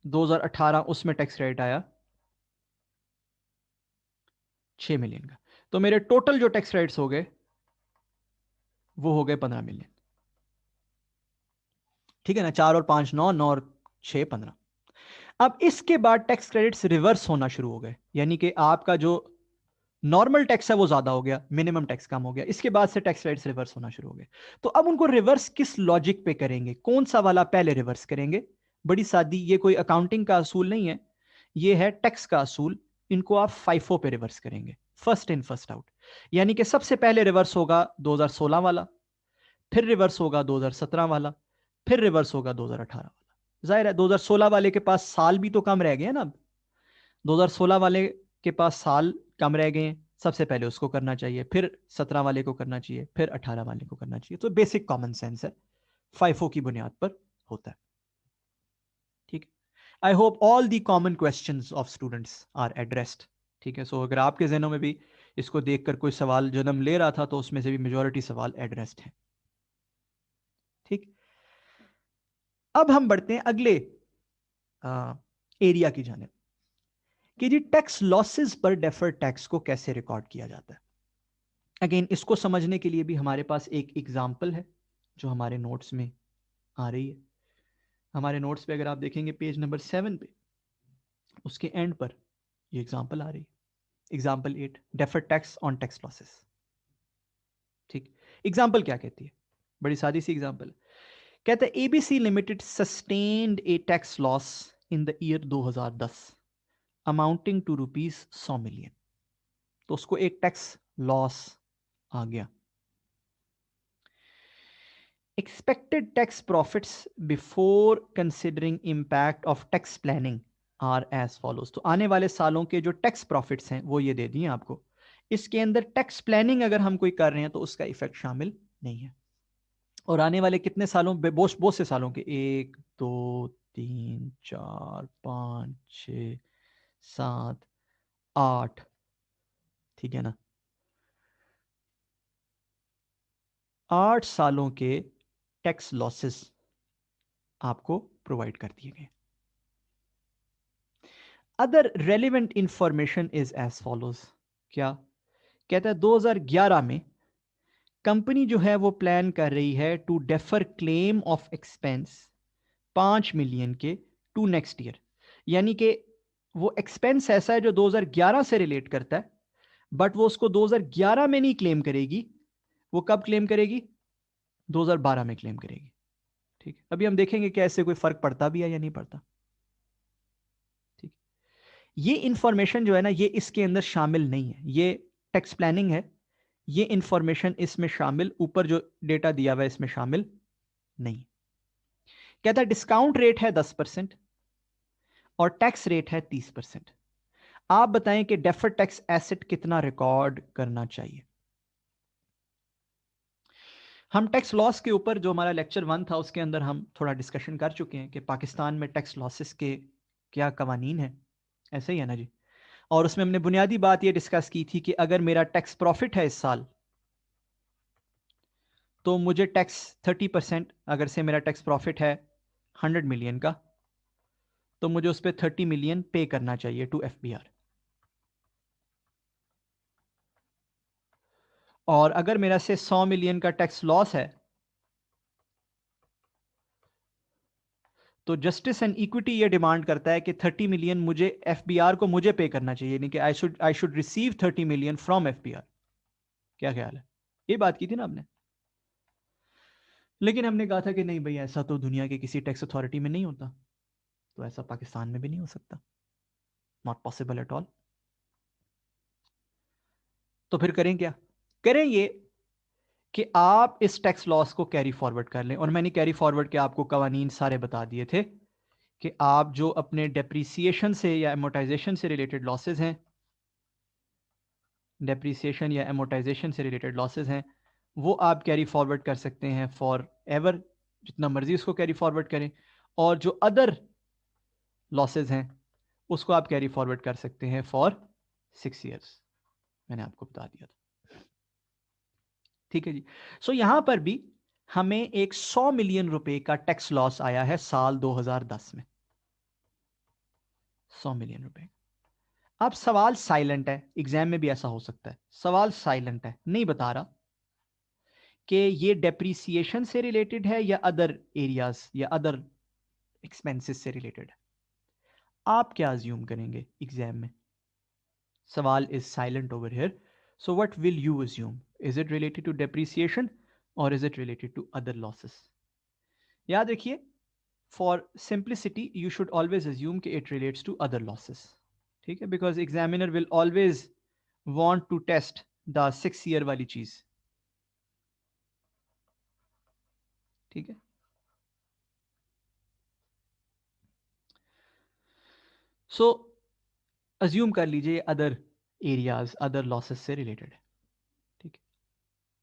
2018 उसमें टैक्स क्रेडिट आया 6 मिलियन का। तो मेरे टोटल जो टैक्स क्रेडिट्स हो गए वो हो गए 15 मिलियन, ठीक है ना। 4 और 5 9, 9 और 6 15। अब इसके बाद टैक्स क्रेडिट्स रिवर्स होना शुरू हो गए, यानी कि आपका जो नॉर्मल टैक्स है वो ज्यादा हो गया, मिनिमम टैक्स कम हो गया, इसके बाद से टैक्स रेट्स रिवर्स होना शुरू हो गए। तो अब उनको रिवर्स किस लॉजिक पे करेंगे, कौन सा वाला पहले रिवर्स करेंगे? बड़ी सादी, ये कोई अकाउंटिंग का असूल नहीं है, ये है टैक्स का असूल। इनको आप फाइफो पे रिवर्स करेंगे, फर्स्ट इन फर्स्ट आउट। यानी कि सबसे पहले रिवर्स होगा 2016 वाला, फिर रिवर्स होगा 2017 वाला, फिर रिवर्स होगा 2018 वाला। जाहिर है 2016 वाले के पास साल भी तो कम रह गए हैं ना। अब 2016 वाले के पास साल कम रह गए हैं, सबसे पहले उसको करना चाहिए, फिर 17 वाले को करना चाहिए, फिर 18 वाले को करना चाहिए। तो बेसिक कॉमन सेंस है, फाइफो की बुनियाद पर होता है, ठीक है। I hope all the common questions of students are addressed, ठीक है। सो अगर आपके जहनों में भी इसको देखकर कोई सवाल जन्म ले रहा था तो उसमें से भी मेजॉरिटी सवाल एड्रेस्ड है, ठीक। अब हम बढ़ते हैं अगले एरिया की जानिब कि जी टैक्स लॉसेस पर डेफर्ड टैक्स को कैसे रिकॉर्ड किया जाता है। अगेन इसको समझने के लिए भी हमारे पास एक एग्जाम्पल है जो हमारे नोट्स में आ रही है। हमारे नोट्स पे अगर आप देखेंगे पेज नंबर 7 पे, उसके एंड पर ये एग्जाम्पल आ रही है, example 8, deferred tax on tax losses, ठीक। एग्जाम्पल क्या कहती है? बड़ी सादी सी एग्जाम्पल कहते हैं ABC limited sustained a tax loss in the year 2010 amounting to ₹100 million. तो उसको एक टैक्स लॉस आ गया। Expected tax profits before considering impact of tax planning are as follows। तो आने वाले सालों के जो टैक्स प्रॉफिट्स हैं वो ये दे दिए आपको। इसके अंदर टैक्स प्लानिंग अगर हम कोई कर रहे हैं तो उसका इफेक्ट शामिल नहीं है। और आने वाले कितने सालों, बहुत से सालों के, 1 2 3 4 5 6 7 8, ठीक है ना, 8 सालों के टैक्स लॉसेस आपको प्रोवाइड कर दिए गए। Other relevant information is as follows. क्या कहता है? 2011 में कंपनी जो है वो प्लान कर रही है to defer claim of expense 5 million के टू नेक्स्ट ईयर, यानी कि वो एक्सपेंस ऐसा है जो 2011 से रिलेट करता है, बट वो उसको 2011 में नहीं क्लेम करेगी, वो कब क्लेम करेगी? 2012 में क्लेम करेगी। ठीक है, अभी हम देखेंगे कि ऐसे कोई फर्क पड़ता भी है या नहीं पड़ता। ठीक, ये इंफॉर्मेशन जो है ना, ये इसके अंदर शामिल नहीं है, ये टैक्स प्लानिंग है, ये इंफॉर्मेशन इसमें शामिल, ऊपर जो डेटा दिया हुआ है इसमें शामिल नहीं। कहता है डिस्काउंट रेट है 10% और टैक्स रेट है 30%। आप बताएं कि डेफर्ड टैक्स एसेट कितना रिकॉर्ड करना चाहिए। हम टैक्स लॉस के ऊपर जो हमारा लेक्चर 1 था उसके अंदर हम थोड़ा डिस्कशन कर चुके हैं कि पाकिस्तान में टैक्स लॉसेस के क्या कवानीन है, ऐसे ही है ना जी। और उसमें हमने बुनियादी बात ये डिस्कस की थी कि अगर मेरा टैक्स प्रॉफिट है इस साल तो मुझे टैक्स 30%, अगर से मेरा टैक्स प्रॉफिट है 100 मिलियन का तो मुझे उस पर 30 मिलियन पे करना चाहिए टू FBR। और अगर मेरा से 100 मिलियन का टैक्स लॉस है तो जस्टिस एंड इक्विटी ये डिमांड करता है कि 30 मिलियन मुझे FBR को मुझे पे करना चाहिए, यानी कि I should receive 30 million from FBR। क्या ख्याल है? ये बात की थी ना आपने। लेकिन हमने कहा था कि नहीं भाई, ऐसा तो दुनिया के किसी टैक्स अथॉरिटी में नहीं होता, तो ऐसा पाकिस्तान में भी नहीं हो सकता, नॉट पॉसिबल एट ऑल। तो फिर करें क्या? करें ये कि आप इस टैक्स लॉस को कैरी फॉरवर्ड कर लें, और मैंने कैरी फॉरवर्ड के आपको कवानीन सारे बता दिए थे कि आप जो अपने डेप्रीसिएशन से या एमोटाइजेशन से रिलेटेड लॉसेज हैं, डेप्रीसिएशन या एमोटाइजेशन से रिलेटेड लॉसेज हैं, वो आप कैरी फॉरवर्ड कर सकते हैं फॉर एवर, जितना मर्जी उसको कैरी फॉरवर्ड करें। और जो अदर लॉसेज हैं उसको आप कैरी फॉरवर्ड कर सकते हैं फॉर 6 ईयर्स, मैंने आपको बता दिया था। ठीक है जी। सो यहां पर भी हमें एक 100 मिलियन रुपए का टैक्स लॉस आया है साल 2010 में, 100 मिलियन रुपए। अब सवाल साइलेंट है, एग्जाम में भी ऐसा हो सकता है, सवाल साइलेंट है, नहीं बता रहा कि ये डेप्रीसिएशन से रिलेटेड है या अदर एरियाज या अदर एक्सपेंसेस से रिलेटेड है। आप क्या अज्यूम करेंगे एग्जाम में? सवाल is silent over here, so what will you assume? Is it related to depreciation और is it related to other losses? याद रखिए, for simplicity you should always assume कि it relates to other losses. ठीक है, because examiner will always want to test the 6 year वाली चीज। ठीक है, सो अज्यूम कर लीजिए अदर एरियाज अदर लॉसेस से रिलेटेड है। ठीक है,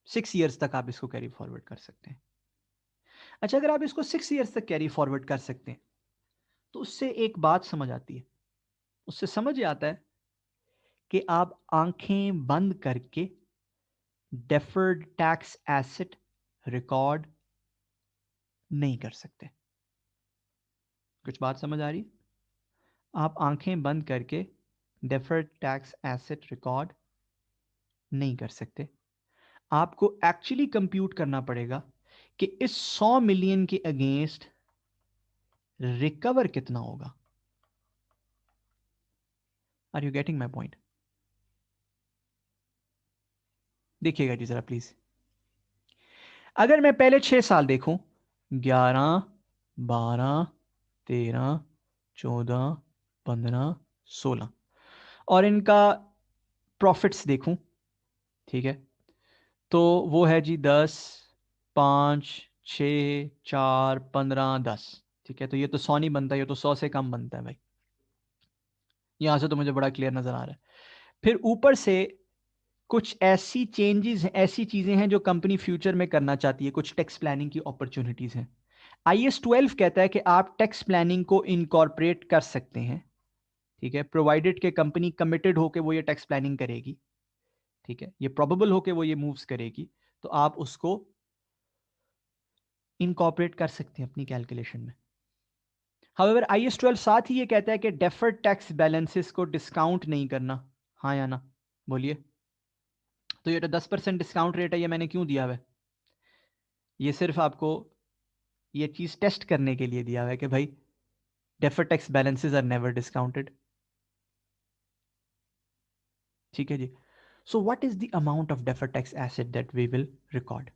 6 ईयर्स तक आप इसको कैरी फॉरवर्ड कर सकते हैं। अच्छा, अगर आप इसको 6 ईयर्स तक कैरी फॉरवर्ड कर सकते हैं तो उससे एक बात समझ आती है, उससे समझ आता है कि आप आंखें बंद करके डेफर्ड टैक्स एसेट रिकॉर्ड नहीं कर सकते। कुछ बात समझ आ रही? आप आंखें बंद करके डेफर्ड टैक्स एसेट रिकॉर्ड नहीं कर सकते। आपको एक्चुअली कंप्यूट करना पड़ेगा कि इस 100 मिलियन के अगेंस्ट रिकवर कितना होगा। Are you getting my point? देखिएगा जी जरा प्लीज, अगर मैं पहले 6 साल देखूं, 11, 12, 13, 14, 15, 16, और इनका प्रॉफिट्स देखूं, ठीक है, तो वो है जी 10, 5, 6, 4, 15, 10। ठीक है, तो ये तो 100 नहीं बनता, ये तो 100 से कम बनता है भाई, यहां से तो मुझे बड़ा क्लियर नजर आ रहा है। फिर ऊपर से कुछ ऐसी चेंजेस, ऐसी चीजें हैं जो कंपनी फ्यूचर में करना चाहती है, कुछ टैक्स प्लानिंग की अपॉर्चुनिटीज हैं। IAS 12 कहता है कि आप टैक्स प्लानिंग को इनकॉर्पोरेट कर सकते हैं, ठीक है, प्रोवाइडेड के कंपनी कमिटेड होकर वो ये टैक्स प्लानिंग करेगी, ठीक है, ये प्रोबेबल होकर वो ये मूव्स करेगी, तो आप उसको इनकॉर्पोरेट कर सकते हैं अपनी कैलकुलेशन में। हाउएवर IAS 12 साथ ही ये कहता है कि डेफर्ड टैक्स बैलेंसेस को डिस्काउंट नहीं करना। हाँ या ना? बोलिए। तो ये 10% डिस्काउंट रेट है, ये मैंने क्यों दिया हुआ है? ये सिर्फ आपको ये चीज टेस्ट करने के लिए दिया हुआ है कि भाई deferred tax balances are never discounted. ठीक है जी। So what is the amount of deferred tax asset that we will record?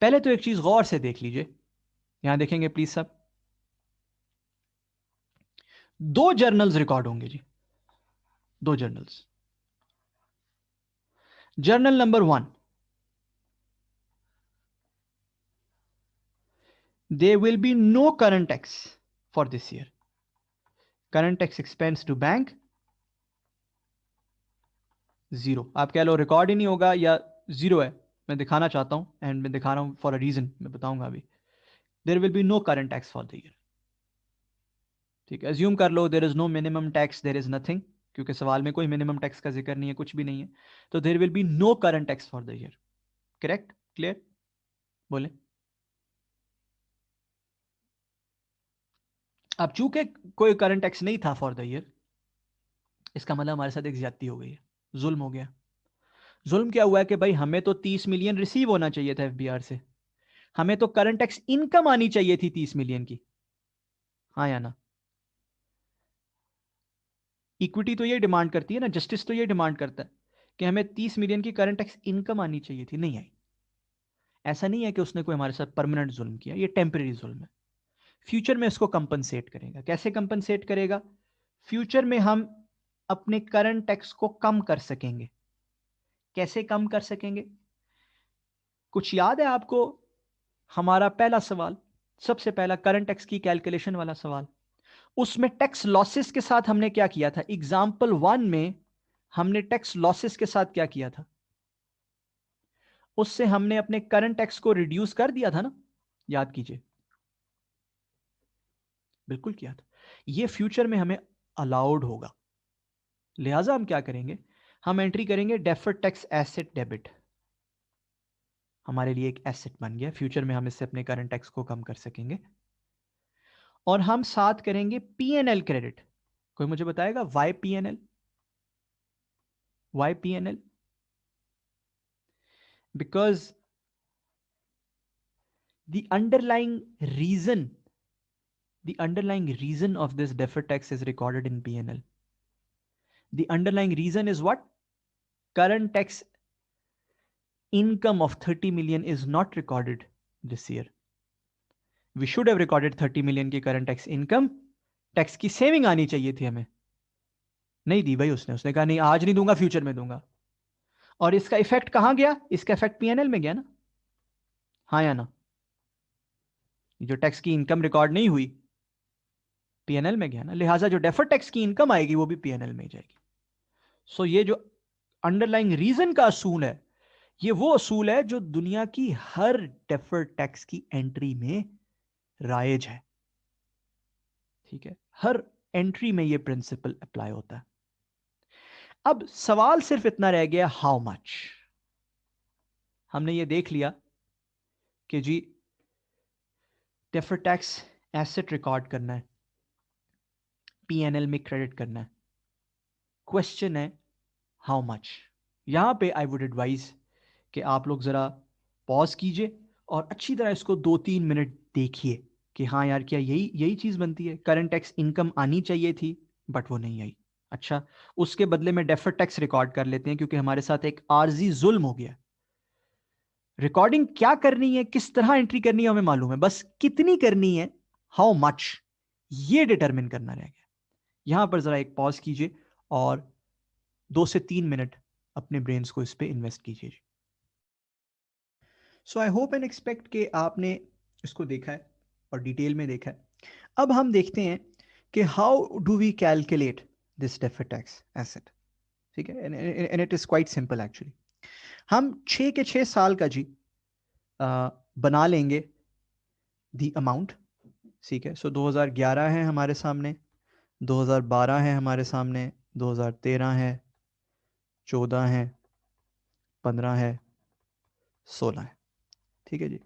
पहले तो एक चीज गौर से देख लीजिए, यहां देखेंगे प्लीज सब, दो जर्नल्स रिकॉर्ड होंगे जी, दो journals. Journal number 1, there will be no current tax for this year. Current tax expense to bank zero. आप कह लो रिकॉर्ड ही नहीं होगा या जीरो है, मैं दिखाना चाहता हूं एंड मैं दिखा रहा हूं फॉर अ रीजन, मैं बताऊंगा अभी। There will be no current tax for the year. ठीक है, अज्यूम कर लो there is no minimum tax, there is nothing, क्योंकि सवाल में कोई मिनिमम टैक्स का जिक्र नहीं है, कुछ भी नहीं है, तो there will be no current tax for the year. Correct? Clear? बोले। अब चूंकि कोई करंट टैक्स नहीं था फॉर द ईयर, इसका मतलब हमारे साथ एक ज्यादती हो गई है, जुल्म हो गया। जुल्म क्या हुआ है कि भाई हमें तो 30 मिलियन रिसीव होना चाहिए था एफबीआर से, हमें तो करंट टैक्स इनकम आनी चाहिए थी 30 मिलियन की। हाँ या ना? इक्विटी तो ये डिमांड करती है ना, जस्टिस तो ये डिमांड करता है कि हमें 30 मिलियन की करंट टैक्स इनकम आनी चाहिए थी, नहीं आई। ऐसा नहीं है कि उसने कोई हमारे साथ परमानेंट जुल्म किया, ये टेम्परेरी जुल्म है। फ्यूचर में इसको कंपनसेट करेगा। कैसे कंपनसेट करेगा? फ्यूचर में हम अपने करंट टैक्स को कम कर सकेंगे। कैसे कम कर सकेंगे? कुछ याद है आपको? हमारा पहला सवाल, सबसे पहला करंट टैक्स की कैलकुलेशन वाला सवाल, उसमें टैक्स लॉसेस के साथ हमने क्या किया था? एग्जाम्पल 1 में हमने टैक्स लॉसेस के साथ क्या किया था? उससे हमने अपने करंट टैक्स को रिड्यूस कर दिया था ना, याद कीजिए। बिल्कुल किया था। ये फ्यूचर में हमें अलाउड होगा, लिहाजा हम क्या करेंगे? हम एंट्री करेंगे डेफर्ड टैक्स एसेट डेबिट। हमारे लिए एक एसेट बन गया, फ्यूचर में हम इससे अपने करंट टैक्स को कम कर सकेंगे। और हम साथ करेंगे पीएनएल क्रेडिट। कोई मुझे बताएगा why P&L? Why P&L? Because the underlying reason the underlying reason of this deferred tax is recorded in P&L. The underlying reason is what? Current tax income of 30 million is not recorded this year. We should have recorded 30 million की current tax income. Tax की saving आनी चाहिए थी हमें, नहीं दी भाई उसने कहा नहीं आज नहीं दूंगा, फ्यूचर में दूंगा। और इसका इफेक्ट कहां गया? इसका इफेक्ट पीएनएल में गया ना, हाँ या ना? जो टैक्स की इनकम रिकॉर्ड नहीं हुई पीएनएल में गया ना, लिहाजा जो डेफर्ड टैक्स की इनकम आएगी वो भी पीएनएल में जाएगी। सो ये जो अंडरलाइंग रीजन का असूल है, ये वो असूल है जो दुनिया की हर डेफर्ड टैक्स की एंट्री में राइज है। ठीक है, हर एंट्री में ये प्रिंसिपल अप्लाई होता है। अब सवाल सिर्फ इतना रह गया, हाउ मच। हमने ये देख लिया कि जी डेफर्ड टैक्स एसेट रिकॉर्ड करना है, पीएनएल में क्रेडिट करना है। क्वेश्चन है हाउ मच। यहां पे आई वुड एडवाइज कि आप लोग जरा पॉज कीजिए और अच्छी तरह इसको 2-3 मिनट देखिए कि हाँ यार क्या यही यही चीज बनती है? करंट टैक्स इनकम आनी चाहिए थी बट वो नहीं आई। अच्छा, उसके बदले में डेफर्ड टैक्स रिकॉर्ड कर लेते हैं क्योंकि हमारे साथ एक आर्जी जुल्म हो गया। रिकॉर्डिंग क्या करनी है, किस तरह एंट्री करनी है हमें मालूम है, बस कितनी करनी है, हाउ मच, ये डिटरमिन करना रह गया। यहां पर जरा एक पॉज कीजिए और 2 से 3 मिनट अपने ब्रेन्स को इस पे इन्वेस्ट कीजिए। सो आई होप एंड एक्सपेक्ट कि आपने इसको देखा है और डिटेल में देखा है। अब हम देखते हैं कि how do we calculate this deferred tax asset. ठीक है, and it is quite simple actually. हम 6 के 6 साल का जी बना लेंगे दी अमाउंट। ठीक है, सो 2011 है हमारे सामने, 2012 है हमारे सामने, 2013 है, 14 है, 15 है, 16 है। ठीक है जी,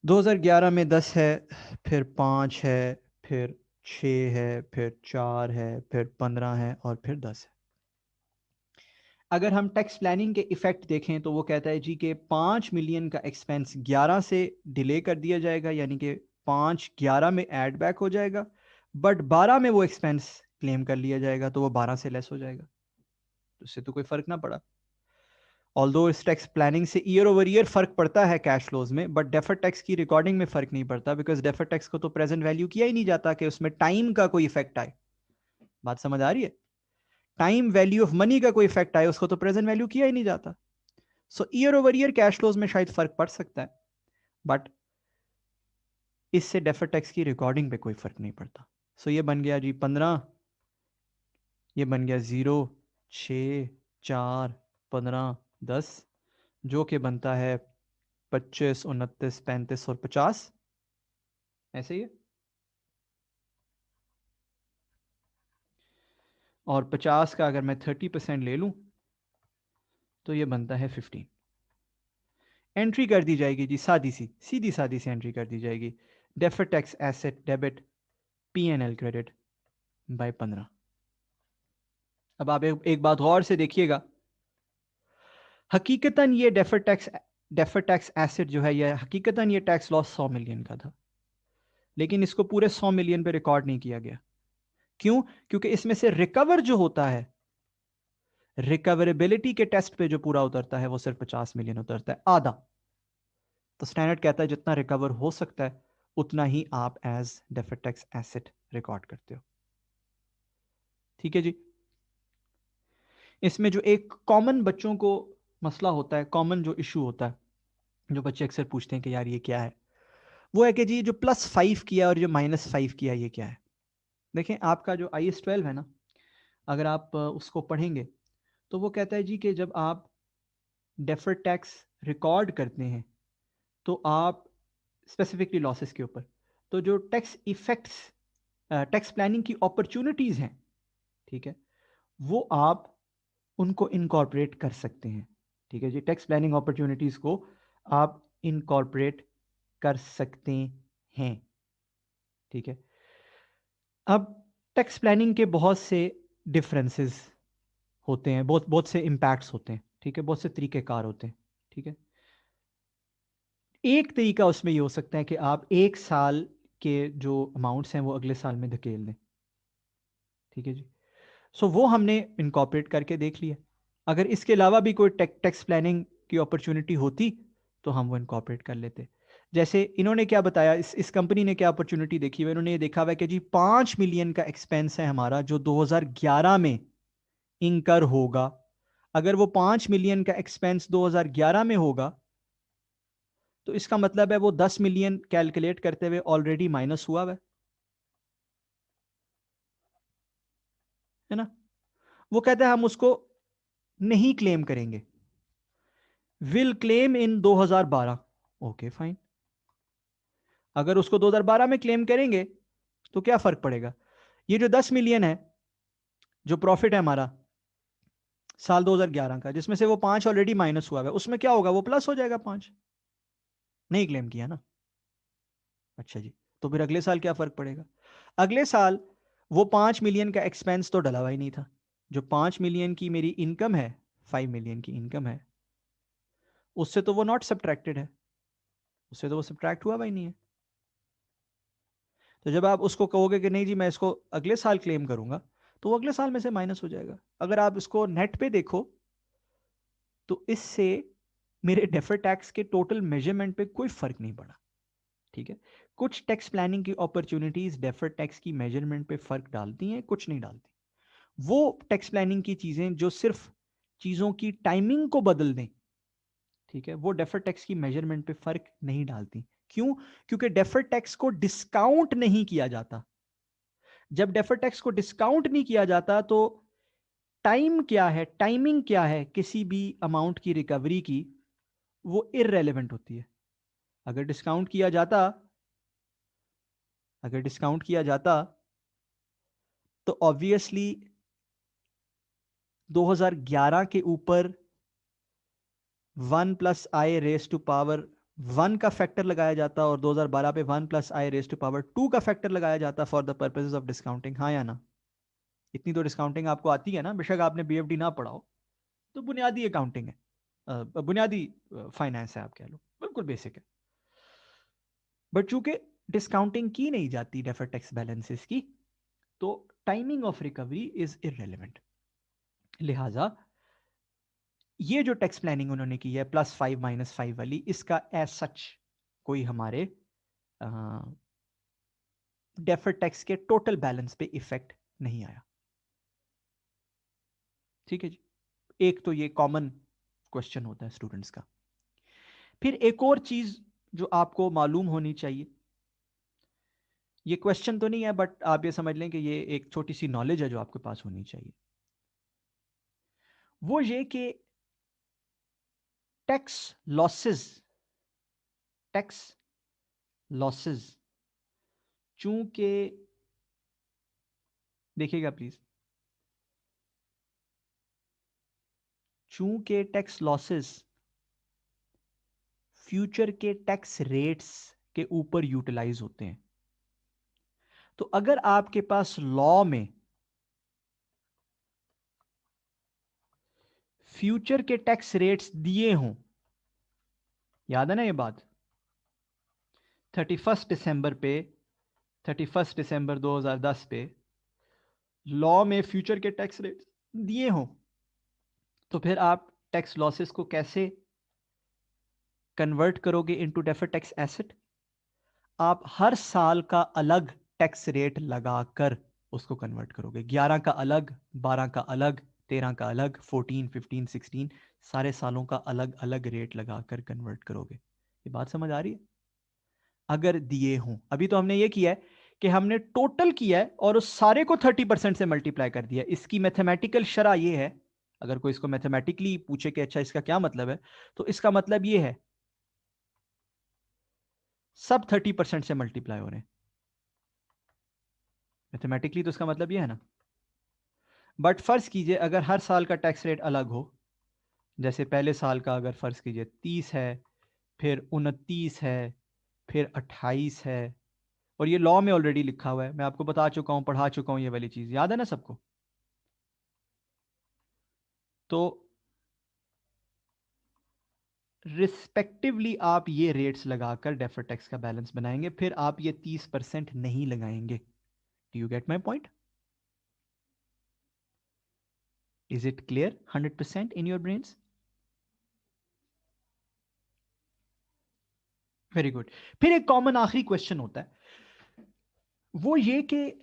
2011 में 10 है, फिर 5 है, फिर 6 है, फिर 4 है, फिर 15 है और फिर 10 है। अगर हम टैक्स प्लानिंग के इफेक्ट देखें तो वो कहता है जी कि 5 मिलियन का एक्सपेंस 11 से डिले कर दिया जाएगा, यानी कि 5 11 में ऐड बैक हो जाएगा, बट 12 में वो एक्सपेंस क्लेम कर लिया जाएगा तो वो 12 से लेस हो जाएगा। तो इससे तो कोई फर्क ना पड़ा। ऑल्दो इस टैक्स प्लानिंग से ईयर ओवर ईयर फर्क पड़ता है कैश फ्लोज में, बट डेफर्ड टैक्स की रिकॉर्डिंग में फर्क नहीं पड़ता, बिकॉज डेफर्ड टैक्स को तो प्रेजेंट वैल्यू किया ही नहीं जाता कि उसमें टाइम का कोई इफेक्ट आए। बात समझ आ रही है? टाइम वैल्यू ऑफ मनी का कोई इफेक्ट आए उसको तो प्रेजेंट वैल्यू किया ही नहीं जाता। So year over year cash flows में शायद फर्क पड़ सकता है, बट इससे डेफर्ड टैक्स की रिकॉर्डिंग पे कोई फर्क नहीं पड़ता। सो ये बन गया जी 15, ये बन गया 0 6 4 15 10, जो कि बनता है 25 29 35 और 50, ऐसे ही है। और 50 का अगर मैं 30% ले लूं तो ये बनता है 15। एंट्री कर दी जाएगी जी, सीधी सादी सी एंट्री कर दी जाएगी, deferred tax asset debit P&L credit by 15। अब आप एक बात गौर से देखिएगा, हकीकतन ये डेफर्ड टैक्स एसेट जो है, ये हकीकतन ये टैक्स लॉस 100 मिलियन का था, लेकिन इसको पूरे 100 मिलियन पे रिकॉर्ड नहीं किया गया। क्यों? क्योंकि इसमें से रिकवर जो होता है, रिकवरेबिलिटी के टेस्ट पे जो पूरा उतरता है वो सिर्फ 50 मिलियन उतरता है, आधा। तो स्टैंडर्ड कहता है जितना रिकवर हो सकता है उतना ही आप as deferred tax asset record करते हो। ठीक है जी। इसमें जो एक कॉमन बच्चों को मसला होता है, कॉमन जो इशू होता है, जो बच्चे अक्सर पूछते हैं कि यार ये क्या है, वो है कि जी जो +5 किया और जो -5 किया ये क्या है। देखें, आपका जो IS-12 है ना, अगर आप उसको पढ़ेंगे तो वो कहता है जी कि जब आप डेफर्ड टैक्स रिकॉर्ड करते हैं तो आप स्पेसिफिकली लॉसेस के ऊपर, तो जो टैक्स इफेक्ट्स, टैक्स प्लानिंग की अपॉर्चुनिटीज हैं, ठीक है, वो आप उनको इनकॉर्पोरेट कर सकते हैं। ठीक है जी, टैक्स प्लानिंग अपॉर्चुनिटीज को आप इनकॉर्पोरेट कर सकते हैं। ठीक है। अब टैक्स प्लानिंग के बहुत से डिफरेंसेस होते हैं, बहुत बहुत से इम्पैक्ट्स होते हैं। ठीक है, बहुत से तरीक़ेकार होते हैं। ठीक है, एक तरीका उसमें ये हो सकता है कि आप एक साल के जो अमाउंट्स हैं वो अगले साल में धकेल दें। ठीक है जी, सो वो हमने इनकॉर्पोरेट करके देख लिया। अगर इसके अलावा भी कोई टैक्स प्लानिंग की अपॉर्चुनिटी होती तो हम वो इनकॉर्पोरेट कर लेते। जैसे इन्होंने क्या बताया, इस कंपनी ने क्या अपॉर्चुनिटी देखी हुई, इन्होंने ये देखा हुआ है कि जी 5 मिलियन का एक्सपेंस है हमारा जो 2011 में इंकर होगा। अगर वो 5 मिलियन का एक्सपेंस 2011 में होगा तो इसका मतलब है वो 10 मिलियन कैलकुलेट करते हुए ऑलरेडी माइनस हुआ है ना। वो कहता है हम उसको नहीं क्लेम करेंगे, will claim in 2012। Okay fine, अगर उसको 2012 में क्लेम करेंगे तो क्या फर्क पड़ेगा, ये जो 10 मिलियन है जो प्रॉफिट है हमारा साल 2011 का, जिसमें से वो 5 ऑलरेडी माइनस हुआ है, उसमें क्या होगा, वो प्लस हो जाएगा 5। नहीं क्लेम किया ना। अच्छा जी, तो फिर अगले साल क्या फर्क पड़ेगा, अगले साल वो 5 मिलियन का एक्सपेंस तो डला हुआ ही नहीं था। जो 5 मिलियन की मेरी इनकम है, 5 मिलियन की इनकम है, उससे तो वो नॉट सब्ट्रैक्टेड है, उससे तो वो सब्ट्रैक्ट हुआ ही नहीं है। तो जब आप उसको कहोगे कि नहीं जी मैं इसको अगले साल क्लेम करूंगा, तो वो अगले साल में से माइनस हो जाएगा। अगर आप इसको नेट पे देखो तो इससे मेरे डेफर टैक्स के टोटल मेजरमेंट पे कोई फर्क नहीं पड़ा। ठीक है, कुछ टैक्स प्लानिंग की अपॉर्चुनिटीज डेफर टैक्स की मेजरमेंट पे फर्क डालती हैं, कुछ नहीं डालती। वो टैक्स प्लानिंग की चीजें जो सिर्फ चीजों की टाइमिंग को बदल दें, ठीक है, वो डेफर टैक्स की मेजरमेंट पे फर्क नहीं डालती। क्यों? क्योंकि डेफर टैक्स को डिस्काउंट नहीं किया जाता। जब डेफर टैक्स को डिस्काउंट नहीं किया जाता तो टाइम क्या है, टाइमिंग क्या है किसी भी अमाउंट की रिकवरी की, वो इररेलेवेंट होती है। अगर डिस्काउंट किया जाता, अगर डिस्काउंट किया जाता तो ऑब्वियसली 2011 के ऊपर 1 + i⁻1 का फैक्टर लगाया जाता और 2012 पे 1 + i⁻2 का फैक्टर लगाया जाता for the purposes of discounting. हाँ या ना? इतनी तो डिस्काउंटिंग आपको आती है ना, बेशक आपने BFD ना पढ़ाओ। तो बुनियादी अकाउंटिंग है, बुनियादी फाइनेंस है, आप कह लो, बिल्कुल बेसिक है। बट चूंकि डिस्काउंटिंग की नहीं जाती डेफर्ड टैक्स बैलेंसेस की, तो timing of recovery is irrelevant. लिहाजा ये जो टैक्स प्लानिंग उन्होंने की है +5 -5 वाली, इसका एज सच कोई हमारे डेफर्ड टैक्स के टोटल बैलेंस पे इफेक्ट नहीं आया। ठीक है जी, एक तो ये कॉमन क्वेश्चन होता है स्टूडेंट्स का। फिर एक और चीज जो आपको मालूम होनी चाहिए, ये क्वेश्चन तो नहीं है बट आप ये समझ लें कि ये एक छोटी सी नॉलेज है जो आपके पास होनी चाहिए, वो ये कि टैक्स लॉसेस, टैक्स लॉसेस चूंकि, देखिएगा प्लीज, चूंकि टैक्स लॉसेस फ्यूचर के टैक्स रेट्स के ऊपर यूटिलाइज होते हैं, तो अगर आपके पास लॉ में फ्यूचर के टैक्स रेट्स दिए हों, याद है ना ये बात, 31 दिसंबर पे, 31 दिसंबर 2010 पे लॉ में फ्यूचर के टैक्स रेट्स दिए हों, तो फिर आप टैक्स लॉसेस को कैसे कन्वर्ट करोगे इनटू डेफर्ड टैक्स एसेट? आप हर साल का अलग टैक्स रेट लगाकर उसको कन्वर्ट करोगे। 11 का अलग, 12 का अलग, 13 का अलग, 14, 15, 16 सारे सालों का अलग अलग रेट लगाकर कन्वर्ट करोगे। ये बात समझ आ रही है? अगर दिए हों, अभी तो हमने ये किया है कि हमने टोटल किया है और उस सारे को 30% से मल्टीप्लाई कर दिया। इसकी मैथमेटिकल शरह ये है, अगर कोई इसको मैथमेटिकली पूछे कि अच्छा इसका क्या मतलब है, तो इसका मतलब ये है सब 30% से मल्टीप्लाई हो रहे हैं। मैथमेटिकली तो इसका मतलब ये है ना। बट फर्ज कीजिए अगर हर साल का टैक्स रेट अलग हो, जैसे पहले साल का अगर फर्ज कीजिए 30 है, फिर 29 है, फिर 28 है, और ये लॉ में ऑलरेडी लिखा हुआ है, मैं आपको बता चुका हूं, पढ़ा चुका हूं, ये वाली चीज याद है ना सबको। तो रिस्पेक्टिवली आप ये रेट्स लगाकर डेफर्ड टैक्स का बैलेंस बनाएंगे, फिर आप ये 30% नहीं लगाएंगे। Do you get my point? Is it clear 100% in your brains? Very good. फिर एक कॉमन आखिरी क्वेश्चन होता है, वो ये कि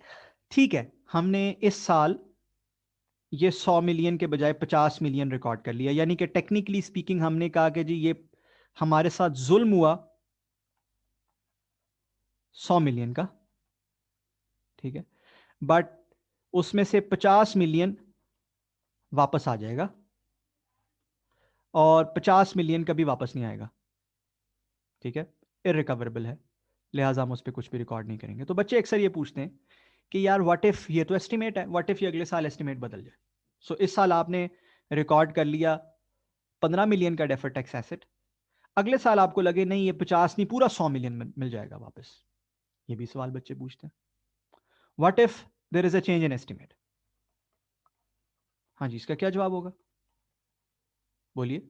ठीक है हमने इस साल ये 100 मिलियन के बजाय 50 मिलियन रिकॉर्ड कर लिया, यानी कि टेक्निकली स्पीकिंग हमने कहा कि जी ये हमारे साथ जुल्म हुआ 100 मिलियन का, ठीक है, बट उसमें से 50 मिलियन वापस आ जाएगा और 50 मिलियन कभी वापस नहीं आएगा, ठीक है, इरिकवरेबल है, लिहाजा हम उस पर कुछ भी रिकॉर्ड नहीं करेंगे। तो बच्चे अक्सर ये पूछते हैं कि यार व्हाट इफ, ये तो एस्टिमेट है, व्हाट इफ ये अगले साल एस्टिमेट बदल जाए। सो इस साल आपने रिकॉर्ड कर लिया 15 मिलियन का डेफर्ड टैक्स एसेट, अगले साल आपको लगे नहीं ये 50 नहीं पूरा 100 मिलियन मिल जाएगा वापस। ये भी सवाल बच्चे पूछते हैं। What if there is a change in estimate? हाँ जी, इसका क्या जवाब होगा, बोलिए।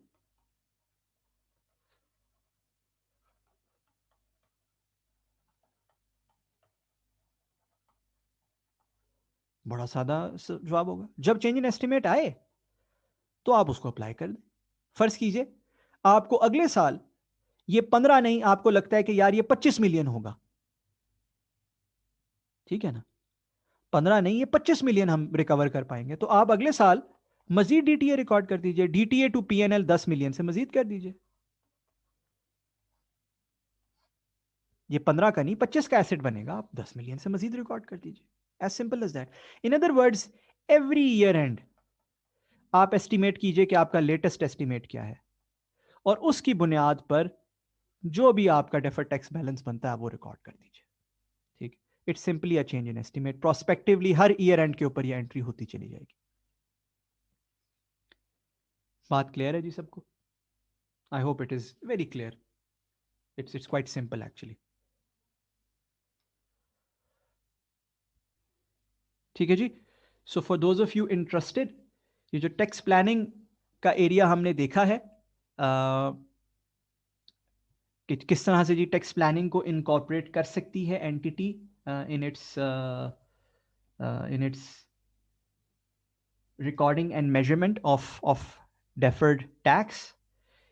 बड़ा सादा जवाब होगा, जब चेंज इन एस्टिमेट आए तो आप उसको अप्लाई कर दें। फर्ज कीजिए आपको अगले साल ये 15 नहीं, आपको लगता है कि यार ये 25 मिलियन होगा, ठीक है ना, 15 नहीं ये 25 मिलियन हम रिकवर कर पाएंगे, तो आप अगले साल मजीद डीटीए रिकॉर्ड कर दीजिए, डीटीए टू पीएनएल 10 मिलियन से मजीद कर दीजिए। ये 15 का नहीं 25 का एसेट बनेगा, आप 10 मिलियन से मजीद रिकॉर्ड कर दीजिए। As simple as that. In other words, every year end आप एस्टिमेट कीजिए कि आपका लेटेस्ट एस्टिमेट क्या है, और उसकी बुनियाद पर जो भी आपका डेफर्ड टैक्स बैलेंस बनता है वो रिकॉर्ड कर दीजिए। ठीक, it's simply a change in estimate. Prospectively her year and के ऊपर ये एंट्री होती चली जाएगी। बात क्लियर है जी सबको? I hope it is very clear. It's quite simple actually. ठीक है जी। So for those of you interested, ये जो टैक्स प्लानिंग का एरिया हमने देखा है कि किस तरह से जी टैक्स प्लानिंग को इनकॉर्पोरेट कर सकती है entity in its recording and measurement of deferred tax.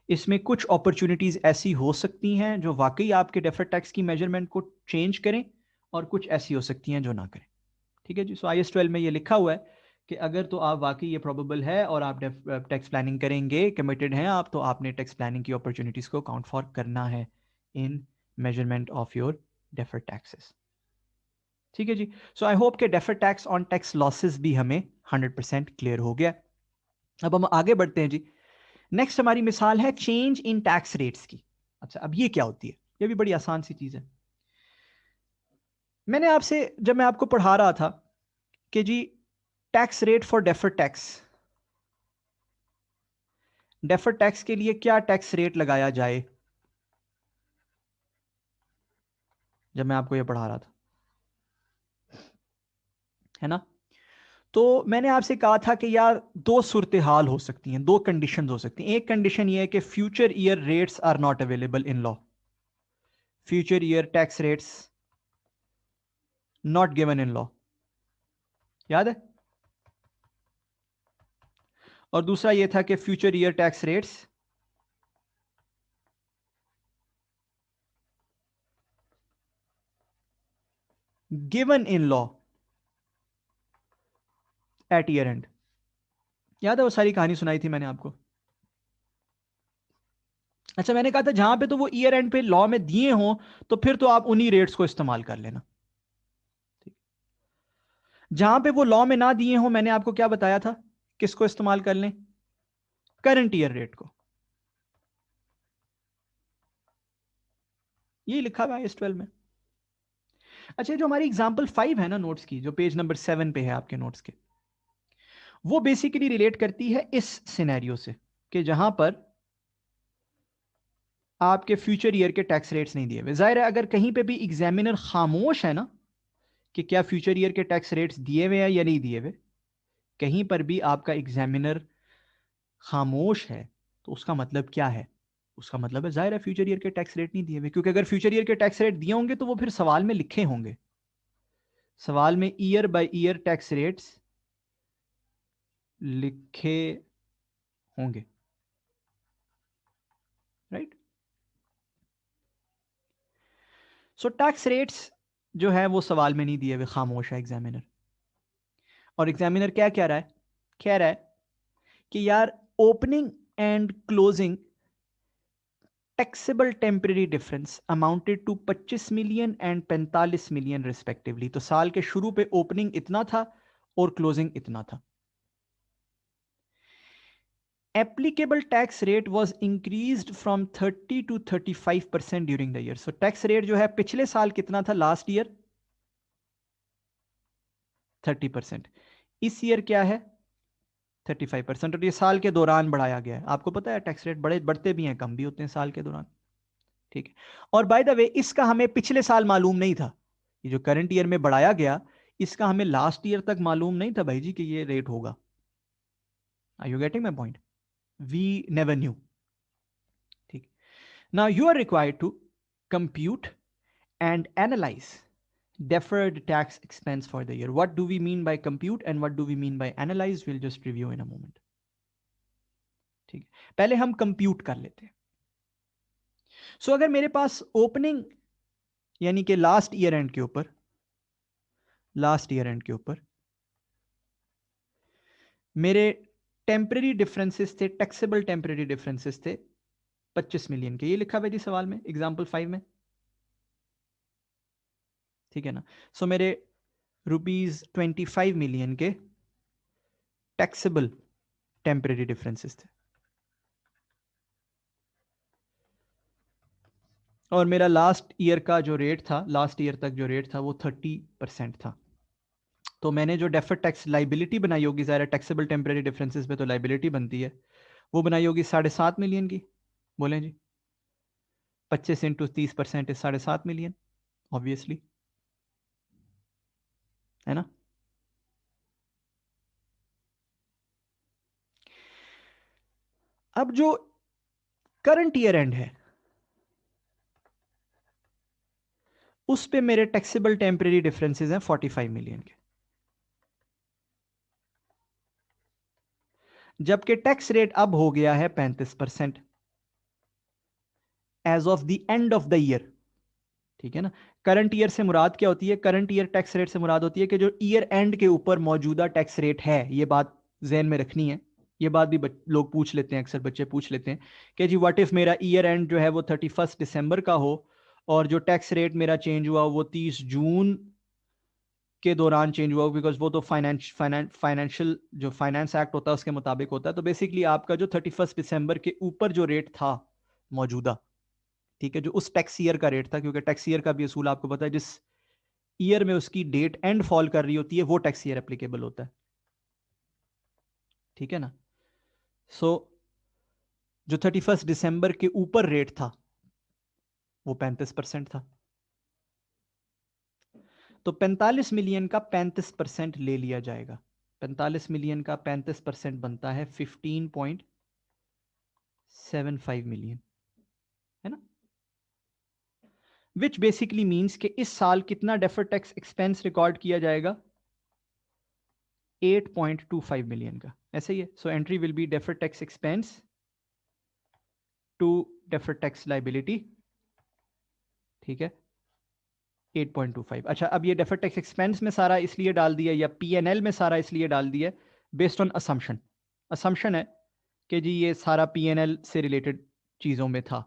इसमें कुछ अपॉर्चुनिटीज ऐसी हो सकती हैं जो वाकई आपके डेफर्ड टैक्स की मेजरमेंट को चेंज करें, और कुछ ऐसी हो सकती हैं जो ना करें। ठीक है जी। सो IAS 12 में ये लिखा हुआ है कि अगर तो आप वाकई ये प्रोबेबल है और आप टैक्स प्लानिंग करेंगे, कमिटेड हैं आप, तो आपने टैक्स प्लानिंग की अपॉर्चुनिटीज को काउंट फॉर करना है इन measurement of your deferred taxes. ठीक है जी। सो आई होप के deferred tax on tax losses भी हमें 100% क्लियर हो गया। अब हम आगे बढ़ते हैं जी। नेक्स्ट हमारी मिसाल है चेंज इन टैक्स रेट्स की। अच्छा, अब ये क्या होती है? ये भी बड़ी आसान सी चीज है। मैंने आपसे, जब मैं आपको पढ़ा रहा था कि जी tax rate for deferred tax, deferred tax के लिए क्या टैक्स रेट लगाया जाए, जब मैं आपको ये पढ़ा रहा था, है ना? तो मैंने आपसे कहा था कि यार दो सूरत हाल हो सकती हैं, दो कंडीशन हो सकती हैं। एक कंडीशन ये है कि future year rates are not available in law, future year tax rates not given in law, याद है? और दूसरा ये था कि future year tax rates given in law at year end. याद है वो सारी कहानी सुनाई थी मैंने आपको? अच्छा, मैंने कहा था जहां पे तो वो ईयर एंड पे लॉ में दिए हों तो फिर तो आप उन्हीं रेट्स को इस्तेमाल कर लेना। ठीक। जहां पे वो लॉ में ना दिए हों, मैंने आपको क्या बताया था, किसको इस्तेमाल कर लें? करंट ईयर रेट को। ये लिखा हुआ है IAS 12 में। अच्छा, जो हमारी एग्जांपल 5 है ना नोट्स की, जो पेज नंबर 7 पे है आपके नोट्स के, वो बेसिकली रिलेट करती है इस सिनेरियो से कि जहां पर आपके फ्यूचर ईयर के टैक्स रेट्स नहीं दिए हुए। जाहिर है अगर कहीं पे भी एग्जामिनर खामोश है ना कि क्या फ्यूचर ईयर के टैक्स रेट्स दिए हुए हैं या नहीं दिए हुए, कहीं पर भी आपका एग्जामिनर खामोश है, तो उसका मतलब क्या है? उसका मतलब है जाहिर है फ्यूचर ईयर के टैक्स रेट नहीं दिए हुए, क्योंकि अगर फ्यूचर ईयर के टैक्स रेट दिए होंगे तो वो फिर सवाल में लिखे होंगे। सवाल में year by year tax rates लिखे होंगे, राइट? सो टैक्स रेट्स जो है वो सवाल में नहीं दिए हुए, खामोश है एग्जामिनर। और एग्जामिनर क्या कह रहा है? कह रहा है कि यार opening and closing taxable temporary difference amounted to 25 million and 45 million respectively. तो साल के शुरू पे ओपनिंग इतना था और क्लोजिंग इतना था। Applicable tax rate was increased from 30 to 35% during the year. So tax rate जो है पिछले साल कितना था, लास्ट ईयर 30%, इस ईयर क्या है 35%, और ये साल के दौरान बढ़ाया गया है। आपको पता है टैक्स रेट बड़े बढ़ते भी हैं, कम भी होते हैं साल के दौरान। ठीक है। और बाय द वे इसका हमें पिछले साल मालूम नहीं था, ये जो करंट ईयर में बढ़ाया गया, इसका हमें लास्ट ईयर तक मालूम नहीं था भाई जी कि ये रेट होगा। Are you getting my point? We never knew. ठीक। Now you are required to compute and analyze deferred tax expense for the year. What do we mean by compute and what do we mean by analyze? We'll just review in a moment. ठीक है, पहले हम compute कर लेते हैं। सो अगर मेरे पास opening यानी कि लास्ट ईयर एंड के ऊपर, लास्ट ईयर एंड के ऊपर मेरे टेम्परेरी डिफरेंसेस थे, टैक्सेबल टेम्परेरी डिफरेंसेस थे 25 मिलियन के, ये लिखा हुआ है जी सवाल में, एग्जांपल 5 में। ठीक है ना? सो मेरे ₹25 मिलियन के टैक्सेबल टेम्परेरी डिफरेंसेस थे, और मेरा लास्ट ईयर का जो रेट था, लास्ट ईयर तक जो रेट था वो 30% था। तो मैंने जो डेफर्ड टैक्स लाइबिलिटी बनाई होगी, ज़ाहिर टैक्सेबल टेम्परेरी डिफरेंसेस पे तो लाइबिलिटी बनती है, वो बनाई होगी 7.5 मिलियन की। बोलें जी, 25 इंटू 30% 7.5 मिलियन, ऑब्वियसली, है ना? अब जो करंट ईयर एंड है उस पे मेरे टैक्सेबल टेम्परेरी डिफरेंसेस हैं 45 मिलियन के, जबकि टैक्स रेट अब हो गया है 35% as of the end of the year. ठीक है ना। करंट ईयर से मुराद क्या होती है? करंट ईयर टैक्स रेट से मुराद होती है कि जो ईयर एंड के ऊपर मौजूदा टैक्स रेट है, ये बात जहन में रखनी है। ये बात भी लोग पूछ लेते हैं, अक्सर बच्चे पूछ लेते हैं कि जी व्हाट इफ मेरा ईयर एंड जो है वो 31 दिसंबर का हो और जो टैक्स रेट मेरा चेंज हुआ वो 30 जून के दौरान चेंज हुआ, बिकॉज वो तो फाइनेंशियल जो फाइनेंस एक्ट होता है उसके मुताबिक होता है। तो बेसिकली आपका जो 31 दिसंबर के ऊपर जो रेट था मौजूदा, ठीक है, जो उस टैक्स ईयर का रेट था, क्योंकि टैक्स ईयर का भी असूल आपको पता है, जिस ईयर में उसकी डेट एंड फॉल कर रही होती है वो टैक्स ईयर एप्लीकेबल होता है। ठीक है ना। सो जो 31 दिसंबर के ऊपर रेट था वो 35% था। तो 45 मिलियन का 35% ले लिया जाएगा। 45 मिलियन का 35% बनता है 15.75 मिलियन, है ना। विच बेसिकली मीन्स कि इस साल कितना डेफर्ड टैक्स एक्सपेंस रिकॉर्ड किया जाएगा? 8.25 मिलियन का, ऐसे ही है। सो entry will be deferred tax expense to deferred tax liability, ठीक है, 8.25। अच्छा, अब ये डेफर्ड टैक्स एक्सपेंस में सारा इसलिए डाल दिया या पीएनएल में सारा इसलिए डाल दिया बेस्ड ऑन असम्पशन। असम्पशन है कि जी ये सारा पीएनएल से रिलेटेड चीजों में था,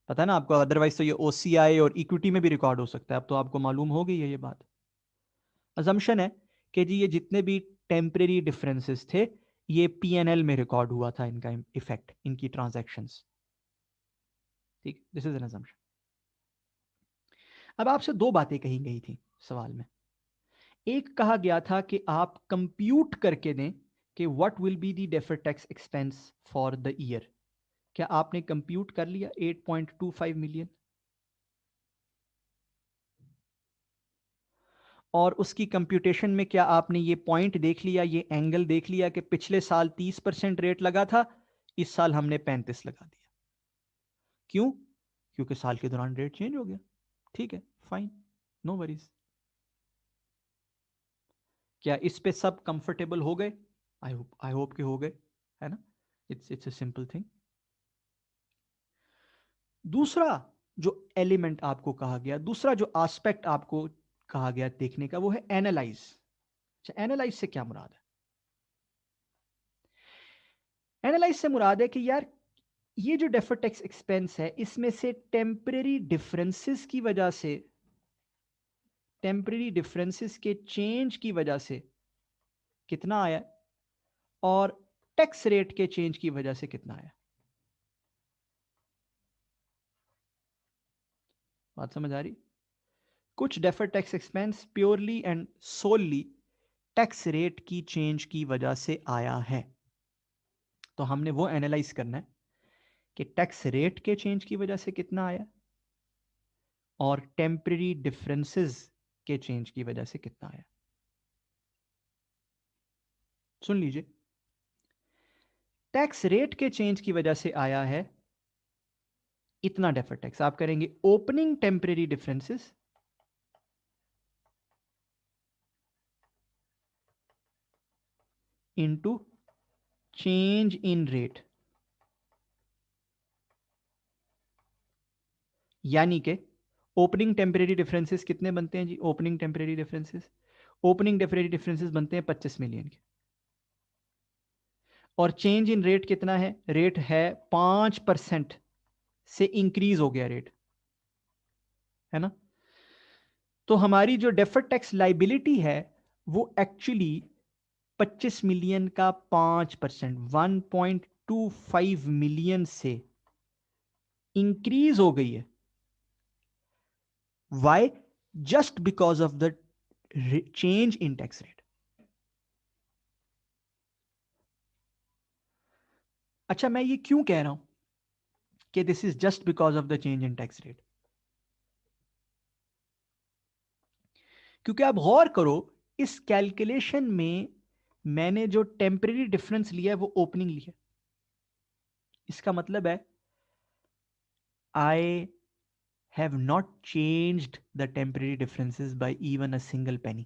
पता है ना आपको। अदरवाइज तो ये ओसीआई और इक्विटी में भी रिकॉर्ड हो सकता है, अब तो आपको मालूम हो गई है ये बात। असम्पशन है कि जी ये जितने भी टेम्परेरी डिफरेंसेस थे ये पीएनएल में रिकॉर्ड हुआ था, इनका इफेक्ट, इनकी ट्रांजैक्शंस। ठीक, दिस इज एन असम्पशन। अब आपसे दो बातें कही गई थी सवाल में। एक कहा गया था कि आप कंप्यूट करके दें कि what will be the deferred tax expense for the year. क्या आपने कंप्यूट कर लिया 8.25 मिलियन? और उसकी कंप्यूटेशन में क्या आपने ये पॉइंट देख लिया, ये एंगल देख लिया कि पिछले साल 30% रेट लगा था, इस साल हमने 35 लगा दिया? क्यों? क्योंकि साल के दौरान रेट चेंज हो गया। ठीक है, फाइन, नो वरीज। क्या इस पे सब कंफर्टेबल हो गए? आई होप के हो गए, है ना। It's a simple thing. दूसरा जो एलिमेंट आपको कहा गया, दूसरा जो एस्पेक्ट आपको कहा गया देखने का, वो है एनालाइज। अच्छा, एनालाइज से क्या मुराद है? एनालाइज से मुराद है कि यार ये जो डेफर्ड टैक्स एक्सपेंस है इसमें से टेम्परेरी डिफरेंसेस की वजह से, टेम्परेरी डिफरेंसेस के चेंज की वजह से कितना आया और टैक्स रेट के चेंज की वजह से कितना आया। बात समझ आ रही? कुछ deferred tax expense purely and solely tax rate की चेंज की वजह से आया है। तो हमने वो एनालाइज करना है कि टैक्स रेट के चेंज की वजह से कितना आया और टेम्परेरी डिफरेंसेस के चेंज की वजह से कितना आया। सुन लीजिए, टैक्स रेट के चेंज की वजह से आया है इतना डेफर्ड टैक्स। आप करेंगे opening temporary differences into change in rate, यानी कि ओपनिंग टेम्परेरी डिफरेंसेस कितने बनते हैं जी? Opening temporary differences, opening temporary differences बनते हैं 25 मिलियन के, और चेंज इन रेट कितना है? रेट है 5% से इंक्रीज हो गया रेट, है ना। तो हमारी जो डेफर्ड टैक्स लाइबिलिटी है वो एक्चुअली 25 मिलियन का 5%, 1.25 मिलियन से इंक्रीज हो गई है। Why? Just because of the change in tax rate. अच्छा, मैं ये क्यों कह रहा हूं कि this is just because of the change in tax rate? क्योंकि आप गौर करो, इस कैलकुलेशन में मैंने जो टेम्परेरी डिफरेंस लिया है वो ओपनिंग लिया। इसका मतलब है I have not changed the temporary differences by even a single penny.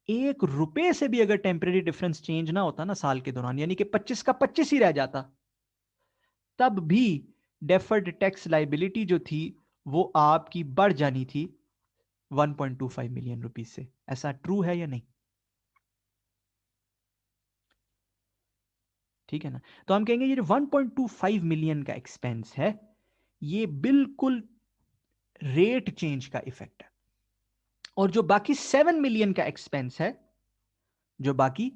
1 रुपए से भी अगर टेम्परेरी डिफरेंस चेंज ना होता ना साल के दौरान, यानी कि 25 का 25 ही रह जाता, तब भी डेफर्ड टैक्स लाइबिलिटी जो थी वो आपकी बढ़ जानी थी 1.25 मिलियन रुपीस से। ऐसा ट्रू है या नहीं? ठीक है ना? तो हम कहेंगे ये जो 1.25 मिलियन का एक्सपेंस है ये बिल्कुल रेट चेंज का इफेक्ट है। और जो बाकी 7 मिलियन का एक्सपेंस है, जो बाकी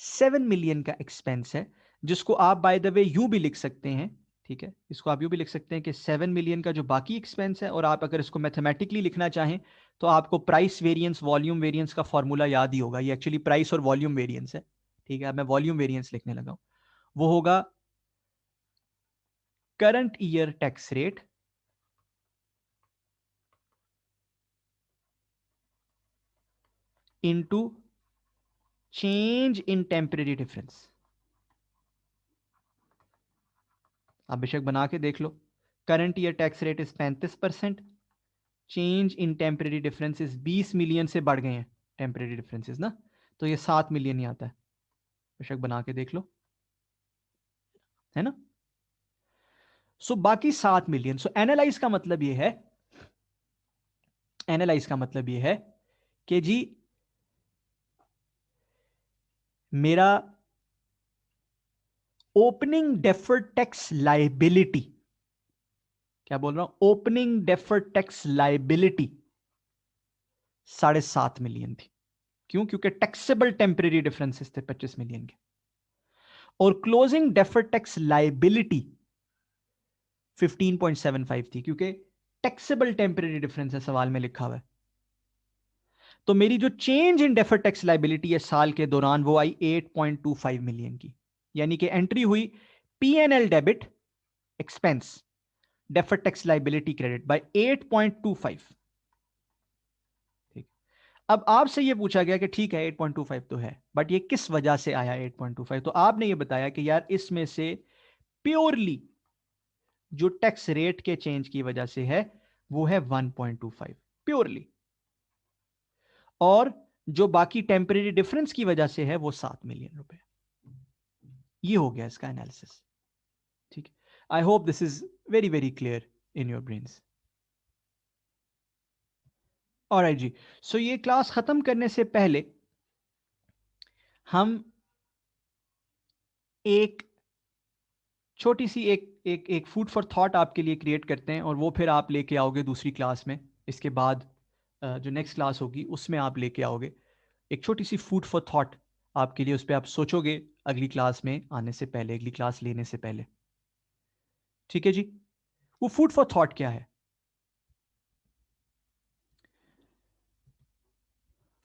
7 मिलियन का एक्सपेंस है, जिसको आप बाय द वे यूं भी लिख सकते हैं, ठीक है, इसको आप यूं भी लिख सकते हैं कि 7 मिलियन का जो बाकी एक्सपेंस है, और आप अगर इसको मैथमेटिकली लिखना चाहें तो आपको प्राइस वेरिएंस वॉल्यूम वेरिएंस का फॉर्मूला याद ही होगा। ये एक्चुअली प्राइस और वॉल्यूम वेरिएंस है, ठीक है। अब मैं वॉल्यूम वेरिएंस लिखने लगा हूं, वो होगा current year tax rate into change in temporary difference. आप बेशक बना के देख लो, current year tax rate is 35%, change in temporary differences 20 million से बढ़ गए हैं टेम्परेरी डिफरेंसेस ना, तो ये 7 मिलियन ही आता है। बेशक बना के देख लो, है ना। सो बाकी 7 मिलियन। सो एनालाइज का मतलब ये है, एनालाइज का मतलब ये है कि जी मेरा ओपनिंग डेफर्ड टैक्स लाइबिलिटी, क्या बोल रहा हूं, opening deferred tax liability 7.5 million थी। क्यों? क्योंकि टैक्सेबल टेम्परेरी डिफरेंसेस थे 25 मिलियन के, और क्लोजिंग डेफर्ड टैक्स लाइबिलिटी 15.75 थी, क्योंकि टैक्सेबल टेम्परेरी डिफरेंस है सवाल में लिखा हुआ है। तो मेरी जो change in deferred tax liability है साल के दौरान वो आई 8.25 मिलियन की, यानी कि एंट्री हुई PNL debit expense deferred tax liability credit by 8.25। ठीक। अब आपसे ये पूछा गया कि ठीक है 8.25 तो है, बट ये किस वजह से आया 8.25? तो आपने ये बताया कि यार इसमें से प्योरली जो टैक्स रेट के चेंज की वजह से है वो है 1.25 प्योरली, और जो बाकी टेम्परेरी डिफरेंस की वजह से है वो 7 मिलियन रुपए। ये हो गया इसका एनालिसिस। ठीक है, I hope this is very very clear in your brains. Alright जी, सो ये क्लास खत्म करने से पहले हम एक छोटी सी एक एक एक फूड फॉर थॉट आपके लिए क्रिएट करते हैं, और वो फिर आप लेके आओगे दूसरी क्लास में। इसके बाद जो नेक्स्ट क्लास होगी उसमें आप लेके आओगे एक छोटी सी फूड फॉर थॉट आपके लिए, उस पर आप सोचोगे अगली क्लास में आने से पहले, अगली क्लास लेने से पहले। ठीक है जी, वो फूड फॉर थॉट क्या है?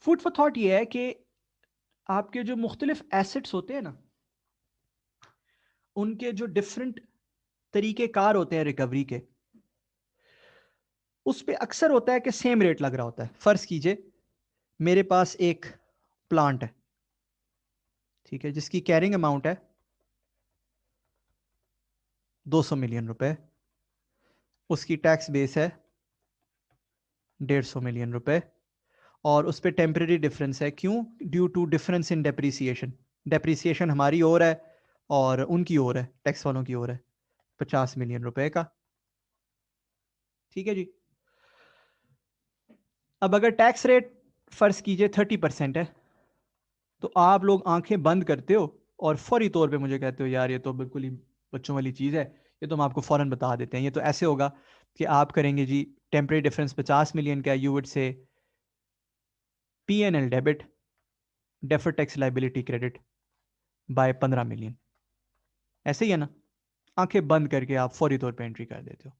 फूड फॉर थॉट ये है कि आपके जो मुख्तलिफ एसेट्स होते हैं ना, उनके जो डिफरेंट तरीके कार होते हैं रिकवरी के, उस पर अक्सर होता है कि सेम रेट लग रहा होता है। फर्ज कीजिए मेरे पास एक प्लांट है, ठीक है, जिसकी कैरिंग अमाउंट है 200 मिलियन रुपए, उसकी टैक्स बेस है 150 मिलियन रुपए, और उस पर टेम्परेरी डिफरेंस है। क्यों? Due to difference in depreciation. Depreciation हमारी ओर है और उनकी ओर है, टैक्स वालों की ओर है, 50 मिलियन रुपए का। ठीक है जी। अब अगर टैक्स रेट फर्ज कीजिए 30% है, तो आप लोग आंखें बंद करते हो और फौरी तौर पे मुझे कहते हो यार ये तो बिल्कुल ही बच्चों वाली चीज़ है, ये तो हम आपको फौरन बता देते हैं। ये तो ऐसे होगा कि आप करेंगे जी टेम्परेरी डिफरेंस 50 मिलियन का, you would say PNL debit deferred tax liability credit by 15 million. ऐसे ही है ना? आंखें बंद करके आप फौरी तौर पे एंट्री कर देते हो।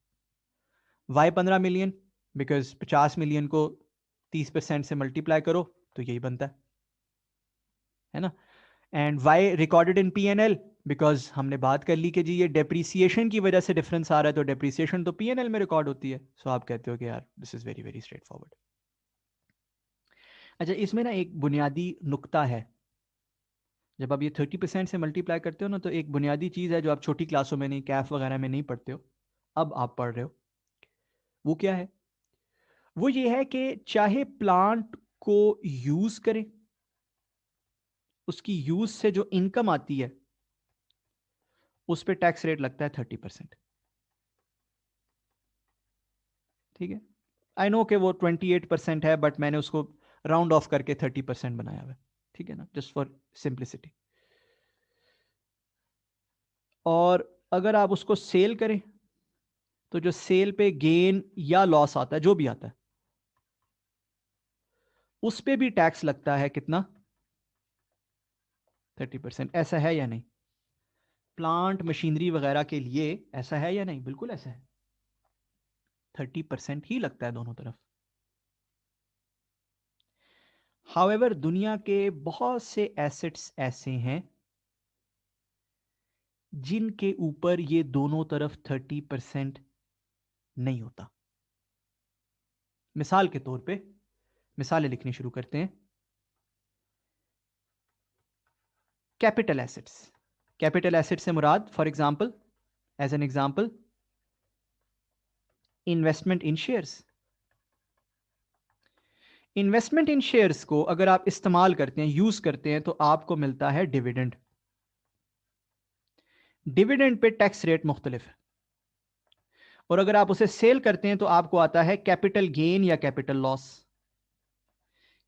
Y 15 million? बिकॉज 50 मिलियन को 30% से मल्टीप्लाई करो तो यही बनता है ना। And why recorded in P&L? Because हमने बात कर ली कि जी ये डेप्रीसिएशन की वजह से डिफरेंस आ रहा है, तो डेप्रीसिएशन तो पीएनएल में रिकॉर्ड होती है। सो आप कहते हो कि यार this is very very straight forward. अच्छा, इसमें ना एक बुनियादी नुक्ता है जब आप ये 30% से मल्टीप्लाई करते हो ना, तो एक बुनियादी चीज़ है जो आप छोटी क्लासों में नहीं, कैफ वगैरह में नहीं पढ़ते हो, अब आप पढ़ रहे हो। वो क्या है? वो ये है कि चाहे प्लांट को यूज करें, उसकी यूज से जो इनकम आती है उस पर टैक्स रेट लगता है 30%। ठीक है, आई नो कि वो 28% है, बट मैंने उसको राउंड ऑफ करके 30% बनाया हुआ है। ठीक है ना, जस्ट फॉर सिंप्लिसिटी। और अगर आप उसको सेल करें तो जो सेल पे गेन या लॉस आता है, जो भी आता है, उस पे भी टैक्स लगता है। कितना? 30%। ऐसा है या नहीं? प्लांट मशीनरी वगैरह के लिए ऐसा है या नहीं? बिल्कुल ऐसा है, 30% ही लगता है दोनों तरफ। हाउएवर दुनिया के बहुत से एसेट्स ऐसे हैं जिनके ऊपर ये दोनों तरफ 30% नहीं होता। मिसाल के तौर पे मिसालें लिखनी शुरू करते हैं। Capital assets. कैपिटल एसेट्स से मुराद, for example, as an example, investment in shares. Investment in shares को अगर आप इस्तेमाल करते हैं, यूज करते हैं, तो आपको मिलता है dividend. Dividend pay tax rate मुख्तलिफ है। और अगर आप उसे सेल करते हैं तो आपको आता है कैपिटल गेन या कैपिटल लॉस।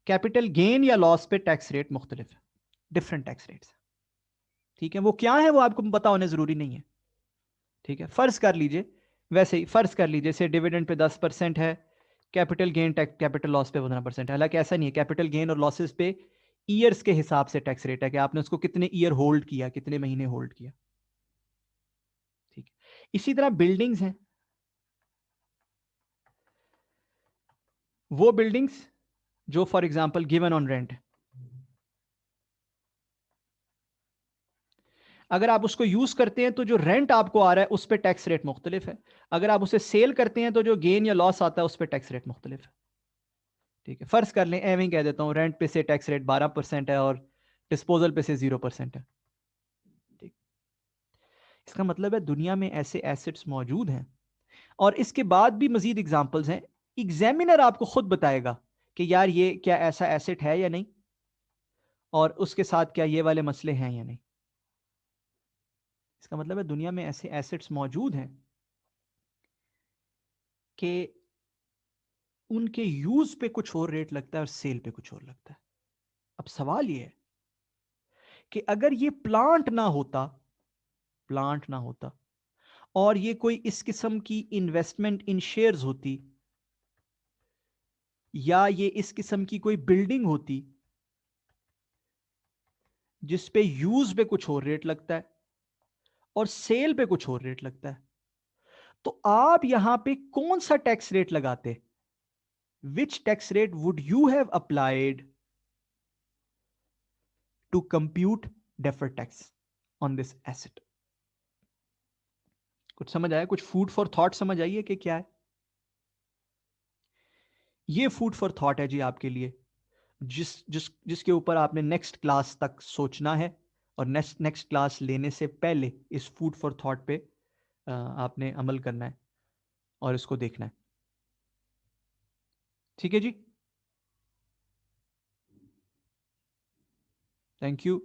कैपिटल गेन या लॉस पे टैक्स रेट मुख्तलिफ है, डिफरेंट टैक्स रेट्स। ठीक है, वो क्या है वो आपको पता होने जरूरी नहीं है। ठीक है, फर्ज कर लीजिए, वैसे ही फर्ज कर लीजिए से डिविडेंड पे 10% है, capital gain tax, capital loss पे 15% है। हालांकि ऐसा नहीं है, कैपिटल गेन और लॉसेस पे ईयर्स के हिसाब से टैक्स रेट है कि आपने उसको कितने ईयर होल्ड किया, कितने महीने होल्ड किया। ठीक है, इसी तरह बिल्डिंग्स हैं। वो बिल्डिंग्स जो for example given on rent, अगर आप उसको यूज करते हैं तो जो रेंट आपको आ रहा है उस पर टैक्स रेट मुख्तलिफ है। अगर आप उसे सेल करते हैं तो जो गेन या लॉस आता है उस पर टैक्स रेट मुख्तलिफ है। ठीक है, फर्ज कर लें, एवं कह देता हूं, रेंट पे से टैक्स रेट 12% है और डिस्पोजल पे से 0% है। ठीक, इसका मतलब है दुनिया में ऐसे एसेट्स मौजूद हैं। और इसके बाद भी मजीद एग्जाम्पल्स हैं। एग्जामिनर आपको खुद बताएगा कि यार ये क्या ऐसा एसेट है या नहीं, और उसके साथ क्या ये वाले मसले हैं या नहीं। इसका मतलब है दुनिया में ऐसे एसेट्स मौजूद हैं कि उनके यूज पे कुछ और रेट लगता है और सेल पे कुछ और लगता है। अब सवाल ये है कि अगर ये प्लांट ना होता और ये कोई इस किस्म की इन्वेस्टमेंट इन शेयर्स होती, या ये इस किस्म की कोई बिल्डिंग होती जिस पे यूज पे कुछ और रेट लगता है और सेल पे कुछ और रेट लगता है, तो आप यहां पे कौन सा टैक्स रेट लगाते? Which tax rate would you have applied to compute deferred tax on this asset? कुछ समझ आया? कुछ फूड फॉर थॉट समझ आइए कि क्या है? ये फूड फॉर थॉट है जी आपके लिए, जिसके ऊपर आपने नेक्स्ट क्लास तक सोचना है, और नेक्स्ट नेक्स्ट क्लास लेने से पहले इस फूड फॉर थॉट पे आपने अमल करना है और इसको देखना है। ठीक है जी, थैंक यू।